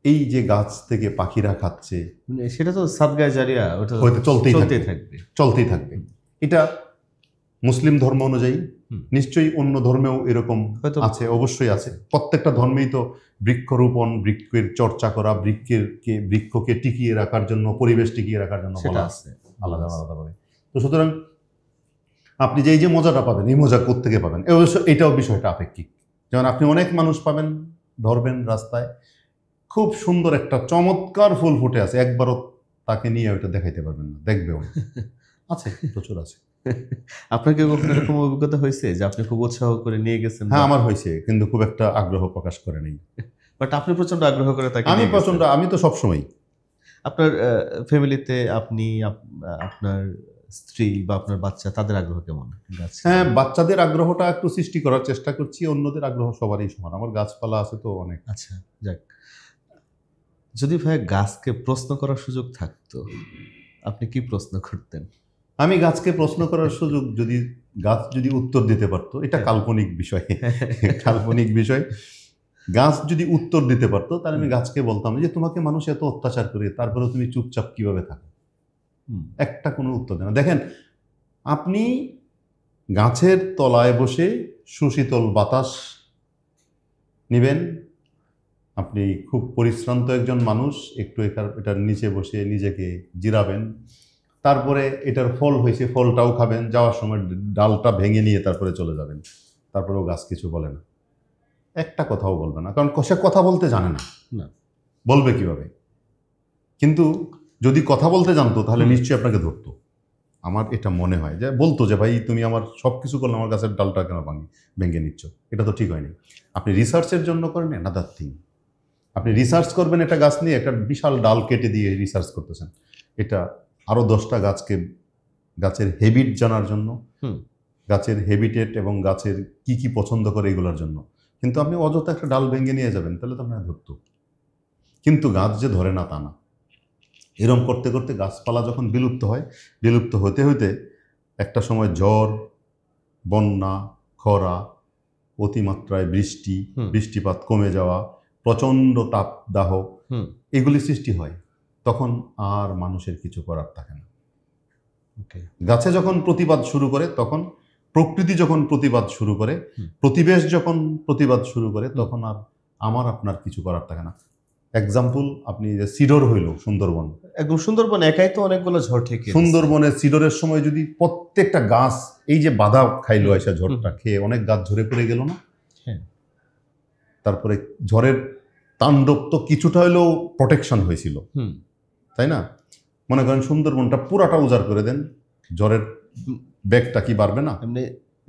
S2: এই যে গাছ থেকে পাখিরা খাচ্ছে,
S1: মানে সেটা তো সাদগায়ে জারিয়া, ওটা
S2: হয়তো চলতেই
S1: থাকবে।
S2: চলতেই থাকবে। এটা মুসলিম ধর্ম অনুযায়ী,
S1: হুম।
S2: নিশ্চয়ই অন্য ধর্মেও এরকম
S1: হয়তো
S2: আছে, অবশ্যই আছে। প্রত্যেকটা ধর্মেই তো বৃক্ষরোপণ, বৃক্ষের চর্চা করা, বৃক্ষকে টিকিয়ে রাখার জন্য, পরিবেশ টিকিয়ে রাখার জন্য
S1: সেটা
S2: বলা
S1: আছে।
S2: আলাদা আলাদাভাবে। তো সুতরাং আপনি যে এই যে মজাটা পাবেন, এই মজা কোত্থেকে পাবেন? অবশ্য এটাও বিষয়টা আপেক্ষিক। যেমন আপনি অনেক মানুষ পাবেন, ধরবেন রাস্তায়, খুব সুন্দর একটা চমৎকার ফুল ফুটে আছে, একবারও তাকে নিয়ে ওইটা দেখাইতে পারবেন না, দেখবেও না। আছে, প্রচুর আছে।
S1: আপনার কি কখনো এরকম অভিজ্ঞতা হয়েছে যে আপনি খুব উৎসাহ করে নিয়ে গেছেন?
S2: হ্যাঁ, আমার হয়েছে, কিন্তু খুব একটা আগ্রহ প্রকাশ করে নেই।
S1: বাট আপনি প্রচন্ড আগ্রহ করে তাকে
S2: আমি
S1: নিয়ে গেছেন।
S2: আমি তো সবসময়
S1: আপনার ফ্যামিলিতে আপনি, আপনার স্ত্রী বা আপনার বাচ্চা, তাদের আগ্রহ কেমন গাছ?
S2: হ্যাঁ, বাচ্চাদের আগ্রহটা একটু সৃষ্টি করার চেষ্টা করছি, অন্যদের আগ্রহ সবারই সমান। আমার গাছপালা আছে তো অনেক।
S1: আচ্ছা, যাক। যদি ভাই গাছকে প্রশ্ন করার সুযোগ থাকতো, আপনি কি প্রশ্ন করতেন?
S2: আমি গাছকে প্রশ্ন করার সুযোগ, গাছ যদি উত্তর দিতে পারতো, এটা কাল্পনিক বিষয়, কাল্পনিক বিষয়। গাছ যদি উত্তর দিতে পারতো, তাহলে আমি গাছকে বলতাম যে তোমাকে মানুষ এত অত্যাচার করে, তারপরেও তুমি চুপচাপ কিভাবে থাকো? একটা কোনো উত্তর দেয় না। দেখেন, আপনি গাছের তলায় বসে সুশীতল বাতাস নিবেন, আপনি খুব পরিশ্রান্ত একজন মানুষ, একটু এটার নিচে বসে নিজেকে জিরাবেন, তারপরে এটার ফল হয়েছে, ফলটাও খাবেন, যাওয়ার সময় ডালটা ভেঙে নিয়ে তারপরে চলে যাবেন। তারপরেও গাছ কিছু বলে না, একটা কথাও বলবে না, কারণ সে কথা বলতে জানে না,
S1: না।
S2: বলবে কিভাবে? কিন্তু যদি কথা বলতে জানতো তাহলে নিশ্চয়ই আপনাকে ধরতো। আমার এটা মনে হয় যে বলতো যে ভাই তুমি আমার সব কিছু করলে আমার গাছের ডালটা কেন ভেঙে নিচ্ছ, এটা তো ঠিক হয়নি। আপনি রিসার্চের জন্য করেন অ্যানাদার থিং। আপনি রিসার্চ করবেন একটা গাছ নিয়ে, একটা বিশাল ডাল কেটে দিয়ে রিসার্চ করতেছেন, এটা আরও 10টা গাছের হেবিট জানার জন্য, গাছের হেবিটেট এবং গাছের কি কি পছন্দ করে এগুলোর জন্য। কিন্তু আপনি অযথা একটা ডাল ভেঙে নিয়ে যাবেন, তাহলে তো আপনার ধরতো। কিন্তু গাছ যে ধরে না তা না। এরম করতে করতে গাছপালা যখন বিলুপ্ত হয়, বিলুপ্ত হতে হতে একটা সময় ঝড়, বন্যা, খরা, অতিমাত্রায় বৃষ্টি, বৃষ্টিপাত কমে যাওয়া, প্রচণ্ড তাপদাহ, এগুলি সৃষ্টি হয়। তখন আর মানুষের কিছু করার থাকে না। গাছে যখন প্রতিবাদ শুরু করে, তখন প্রকৃতি যখন প্রতিবাদ শুরু করে, প্রতিবেশ যখন প্রতিবাদ শুরু করে, তখন আর আমার আপনার কিছু করার থাকে না। এক্সাম্পল, আপনি যে সিডর হইল সুন্দরবন,
S1: একদম সুন্দরবন একাই তো অনেকগুলো ঝড় থেকে
S2: সুন্দরবনে সিডরের সময় যদি প্রত্যেকটা গাছ এই যে বাধা খাইলো এসে ঝড়টা খেয়ে অনেক গাছ ঝরে পড়ে গেল না? তারপরে ঝড়ের তাণ্ডব তো কিছুটা হলেও প্রোটেকশন হয়েছিল, তাই না? মনে করেন সুন্দরবনটা পুরাটা উজাড় করে দেন, ঝড়ের বেগটা কি বাড়বে না?
S1: মানে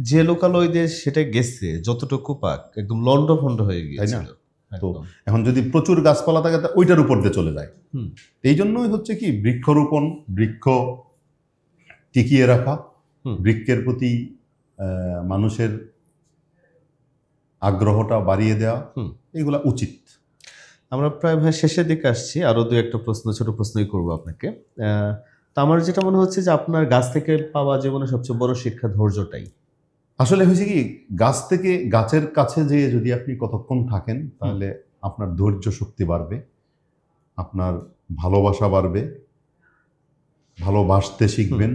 S1: যে লোকালয় সেটা গেছে যতটুকু পাক একদম লন্ডভন্ড হয়ে গিয়েছিল।
S2: তো এখন যদি প্রচুর গাছপালা থাকে ওইটার উপর দিয়ে চলে যায়। এই জন্যই হচ্ছে কি বৃক্ষরোপণ, বৃক্ষ টিকিয়ে রাখা, বৃক্ষের প্রতি মানুষের আগ্রহটা বাড়িয়ে দেওয়া, এগুলা উচিত।
S1: আমরা প্রায় ভাই শেষের দিকে আসছি, আরো দু একটা প্রশ্ন, ছোট প্রশ্নই করবো আপনাকে। তো আমার যেটা মনে হচ্ছে যে আপনার গাছ থেকে পাওয়া জীবনে সবচেয়ে বড় শিক্ষা ধৈর্যটাই।
S2: আসলে হয়েছে কি, গাছ থেকে গাছের কাছে যেয়ে যদি আপনি কতক্ষণ থাকেন, তাহলে আপনার ধৈর্য শক্তি বাড়বে, আপনার ভালোবাসা বাড়বে, ভালোবাসতে শিখবেন,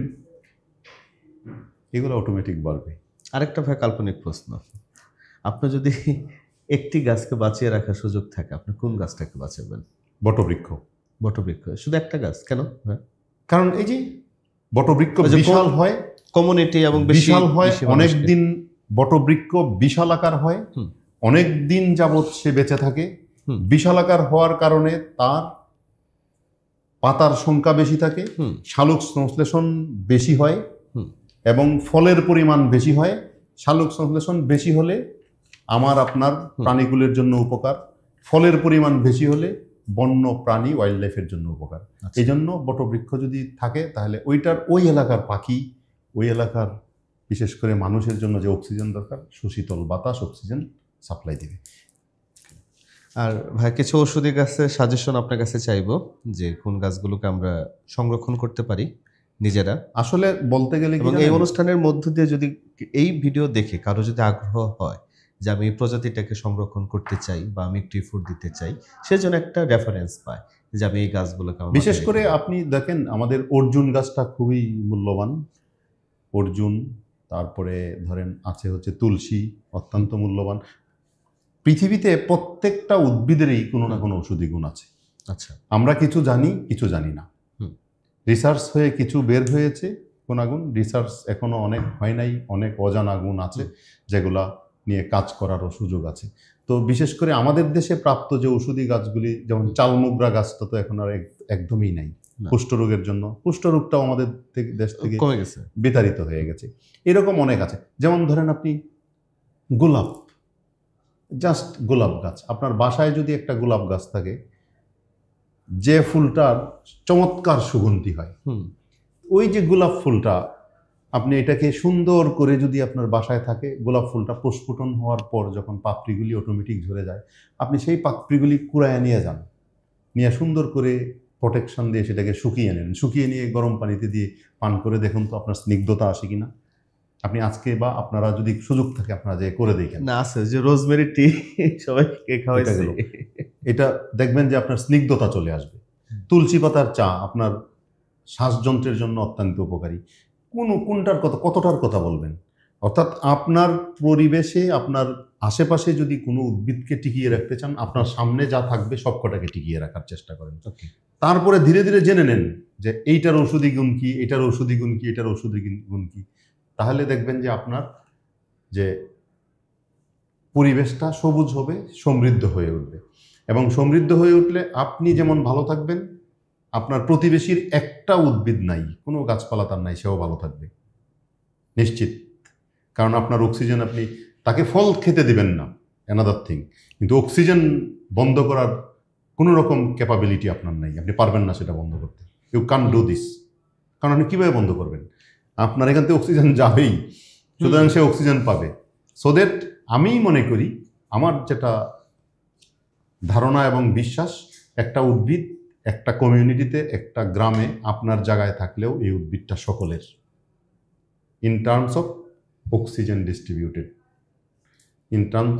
S2: এগুলো অটোমেটিক বাড়বে।
S1: আরেকটা ভাই কাল্পনিক প্রশ্ন, আপনার যদি একটি গাছকে বাঁচিয়ে রাখার সুযোগ থাকে, আপনি কোন গাছটাকে বাঁচাবেন?
S2: বটবৃক্ষ।
S1: বটবৃক্ষ, শুধু একটা গাছ কেন?
S2: কারণ এই যে বটবৃক্ষ বিশাল হয়,
S1: কমিউনিটি এবং
S2: বিশাল হয়, অনেক দিন বটবৃক্ষ বিশাল আকার হয়, অনেক দিন যাবৎ সে বেঁচে থাকে। বিশাল আকার হওয়ার কারণে তার পাতার সংখ্যা বেশি থাকে, শালুক সংশ্লেষণ বেশি হয় এবং ফলের পরিমাণ বেশি হয়। শালুক সংশ্লেষণ বেশি হলে আমার আপনার প্রাণীগুলোর জন্য উপকার, ফলের পরিমাণ বেশি হলে বন্য প্রাণী, ওয়াইল্ড লাইফের জন্য উপকার। এই জন্য বটবৃক্ষ যদি থাকে তাহলে ওই এলাকার পাখি, ওই এলাকার বিশেষ করে মানুষের জন্য যে অক্সিজেন দরকার, সুশীতল বাতাস, অক্সিজেন সাপ্লাই দিবে।
S1: আর ভাই কিছু ওষুধি গাছের সাজেশন আপনার কাছে চাইবো, যে কোন গাছগুলোকে আমরা সংরক্ষণ করতে পারি নিজেরা।
S2: আসলে বলতে গেলে
S1: এবং এই অনুষ্ঠানের মধ্য দিয়ে যদি এই ভিডিও দেখে কারো যদি আগ্রহ হয় যে আমি এই প্রজাতিটাকে সংরক্ষণ করতে চাই বা আমি একটু এফোর্ট দিতে চাই, সেজন্য একটা রেফারেন্স পায় যে আমি এই গাছগুলোকে।
S2: বিশেষ করে আপনি দেখেন আমাদের অর্জুন গাছটা খুবই মূল্যবান, অর্জুন, তারপরে ধরেন আছে হচ্ছে তুলসী, অত্যন্ত মূল্যবান। পৃথিবীতে প্রত্যেকটা উদ্ভিদেরই কোনো না কোনো ঔষধি গুণ আছে।
S1: আচ্ছা,
S2: আমরা কিছু জানি, কিছু জানি না। রিসার্চ হয়ে কিছু বের হয়েছে গুণাগুণ, রিসার্চ এখনো অনেক হয় নাই, অনেক অজানা গুণ আছে যেগুলা নিয়ে কাজ করারও সুযোগ আছে। তো বিশেষ করে আমাদের দেশে প্রাপ্ত যে ঔষধি গাছগুলি, যেমন চালমোগরা গাছটা তো এখন আর একদমই নাই কুষ্ঠরোগের জন্য। কুষ্ঠরোগটাও আমাদের দেশ থেকে
S1: কমে গেছে,
S2: বিতাড়িত হয়ে গেছে। এরকম অনেক আছে। যেমন ধরেন আপনি গোলাপ, জাস্ট গোলাপ গাছ, আপনার বাসায় যদি একটা গোলাপ গাছ থাকে, যে ফুলটার চমৎকার সুগন্ধি হয়, ওই যে গোলাপ ফুলটা, আপনি এটাকে সুন্দর করে যদি আপনার বাসায় থাকে, গোলাপ ফুলটা প্রস্ফুটন হওয়ার পর যখন পাপড়িগুলি অটোমেটিক ঝরে যায়, আপনি সেই পাপড়িগুলি কুড়ায় নিয়ে যান, নিয়ে সুন্দর করে প্রোটেকশন দিয়ে সেটাকে শুকিয়ে নেন, শুকিয়ে নিয়ে গরম পানিতে দিয়ে পান করে দেখুন তো আপনার স্নিগ্ধতা আসে কিনা। আপনি আজকে বা আপনারা যদি সুযোগ থাকে আপনারা যে করে দেখেন
S1: না, আছে যে রোজমেরি টি সবাইকে খাওয়াইছে,
S2: এটা দেখবেন যে আপনার স্নিগ্ধতা চলে আসবে। তুলসী পাতার চা আপনার শ্বাসযন্ত্রের জন্য অত্যন্ত উপকারী। কোনটার কথা, কতটার কথা বলবেন? অর্থাৎ আপনার পরিবেশে, আপনার আশেপাশে যদি কোনো উদ্ভিদকে টিকিয়ে রাখতে চান, আপনার সামনে যা থাকবে সবকটাকে টিকিয়ে রাখার চেষ্টা করেন। তারপরে ধীরে ধীরে জেনে নেন যে এইটার ঔষধি গুণ কি, এটার ঔষধি গুণ কি, এটার ঔষধি গুণ কি। তাহলে দেখবেন যে আপনার যে পরিবেশটা সবুজ হবে, সমৃদ্ধ হয়ে উঠবে। এবং সমৃদ্ধ হয়ে উঠলে আপনি যেমন ভালো থাকবেন, আপনার প্রতিবেশীর একটা উদ্ভিদ নাই, কোনো গাছপালা তার নাই, সেও ভালো থাকবে নিশ্চিত। কারণ আপনার অক্সিজেন, আপনি তাকে ফল খেতে দিবেন না, অ্যানাদার থিং, কিন্তু অক্সিজেন বন্ধ করার কোনো রকম ক্যাপাবিলিটি আপনার নাই, আপনি পারবেন না সেটা বন্ধ করতে। You can do this. কারণ আপনি কীভাবে বন্ধ করবেন? আপনার এখান থেকে অক্সিজেন যাবেই, সুতরাং সে অক্সিজেন পাবে। সো দ্যাট আমি মনে করি, আমার যেটা ধারণা এবং বিশ্বাস, একটা উদ্ভিদ একটা কমিউনিটিতে, একটা গ্রামে, আপনার জায়গায় থাকলেও এই উদ্ভিদটা সকলের, in terms of oxygen distributed, in term,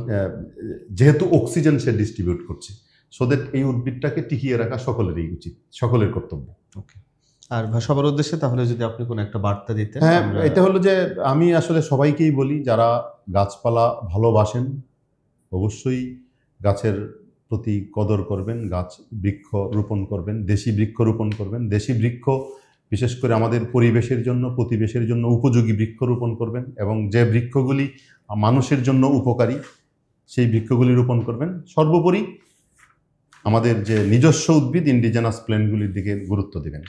S2: যেহেতু অক্সিজেন সে ডিস্ট্রিবিউট করছে, সো দ্যাট এই উদ্ভিদটাকে টিকিয়ে রাখা সকলেরই উচিত, সকলের কর্তব্য।
S1: ওকে, আর সবার উদ্দেশ্যে তাহলে যদি আপনি কোনো একটা বার্তা দিতেন।
S2: হ্যাঁ, এটা হলো যে আমি আসলে সবাইকেই বলি, যারা গাছপালা ভালোবাসেন অবশ্যই গাছের প্রতি কদর করবেন, গাছ বৃক্ষ রোপণ করবেন, দেশি বৃক্ষ রোপণ করবেন। দেশি বৃক্ষ বিশেষ করে আমাদের পরিবেশের জন্য, প্রতিবেশের জন্য উপযোগী বৃক্ষ রোপণ করবেন, এবং যে বৃক্ষগুলি মানুষের জন্য উপকারী সেই বৃক্ষগুলি রোপণ করবেন। সর্বোপরি আমাদের যে নিজস্ব উদ্ভিদ, ইন্ডিজেনাস প্ল্যান্টগুলির দিকে গুরুত্ব দেবেন।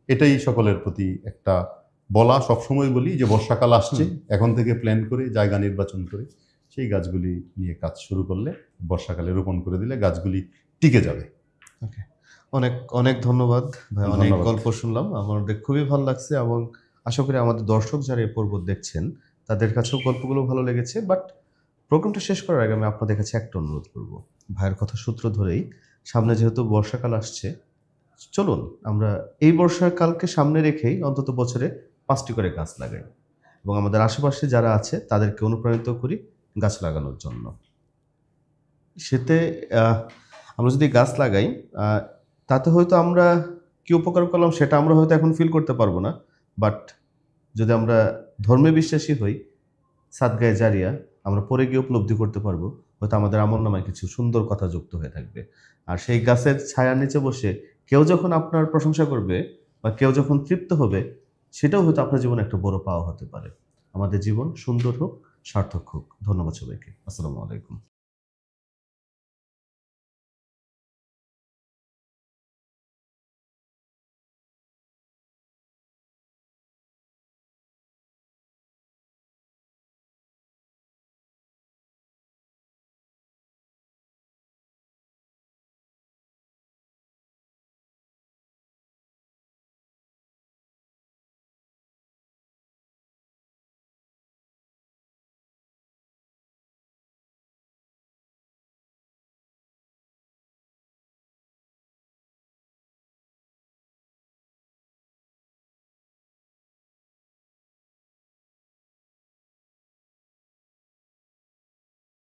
S2: এটাই সকলের প্রতি একটা বলা। সবসময় বলি যে বর্ষাকাল আসছে, এখন থেকে প্ল্যান করে, জায়গা নির্বাচন করে সেই গাছগুলি নিয়ে কাজ শুরু করলে, বর্ষাকালে রোপণ করে দিলে গাছগুলি টিকে যাবে।
S1: ওকে, অনেক অনেক ধন্যবাদ ভাই, অনেক
S2: ধন্যবাদ।
S1: গল্প শুনলাম, আমাদের খুবই ভালো লাগছে, এবং আশা করি আমাদের দর্শক যারা এই পর্ব দেখছেন তাদের কাছেও গল্পগুলো ভালো লেগেছে। বাট প্রোগ্রামটা শেষ করার আগে আমি আপনাদের কাছে একটা অনুরোধ করব। ভাইয়ের কথা সূত্র ধরেই, সামনে যেহেতু বর্ষাকাল আসছে, চলুন আমরা এই বর্ষাকালকে সামনে রেখেই অন্তত বছরে 5টি করে গাছ লাগাই, এবং আমাদের আশেপাশে যারা আছে তাদেরকে অনুপ্রাণিত করি গাছ লাগানোর জন্য। সেতে আমরা যদি গাছ লাগাই, তাতে হয়তো আমরা কী উপকার করলাম সেটা আমরা হয়তো এখন ফিল করতে পারবো না, বাট যদি আমরা ধর্মে বিশ্বাসী হই, সাদগায়ে জারিয়া, আমরা পরে গিয়ে উপলব্ধি করতে পারবো, হয়তো আমাদের আমলনামায় কিছু সুন্দর কথা যুক্ত হয়ে থাকবে। আর সেই গাছের ছায়ার নিচে বসে কেউ যখন আপনার প্রশংসা করবে বা কেউ যখন তৃপ্ত হবে, সেটাও হয়তো আপনার জীবনে একটা বড় পাওয়া হতে পারে। আমাদের জীবন সুন্দর হোক, সার্থক হোক। ধন্যবাদ সবাইকে। আসসালামু আলাইকুম।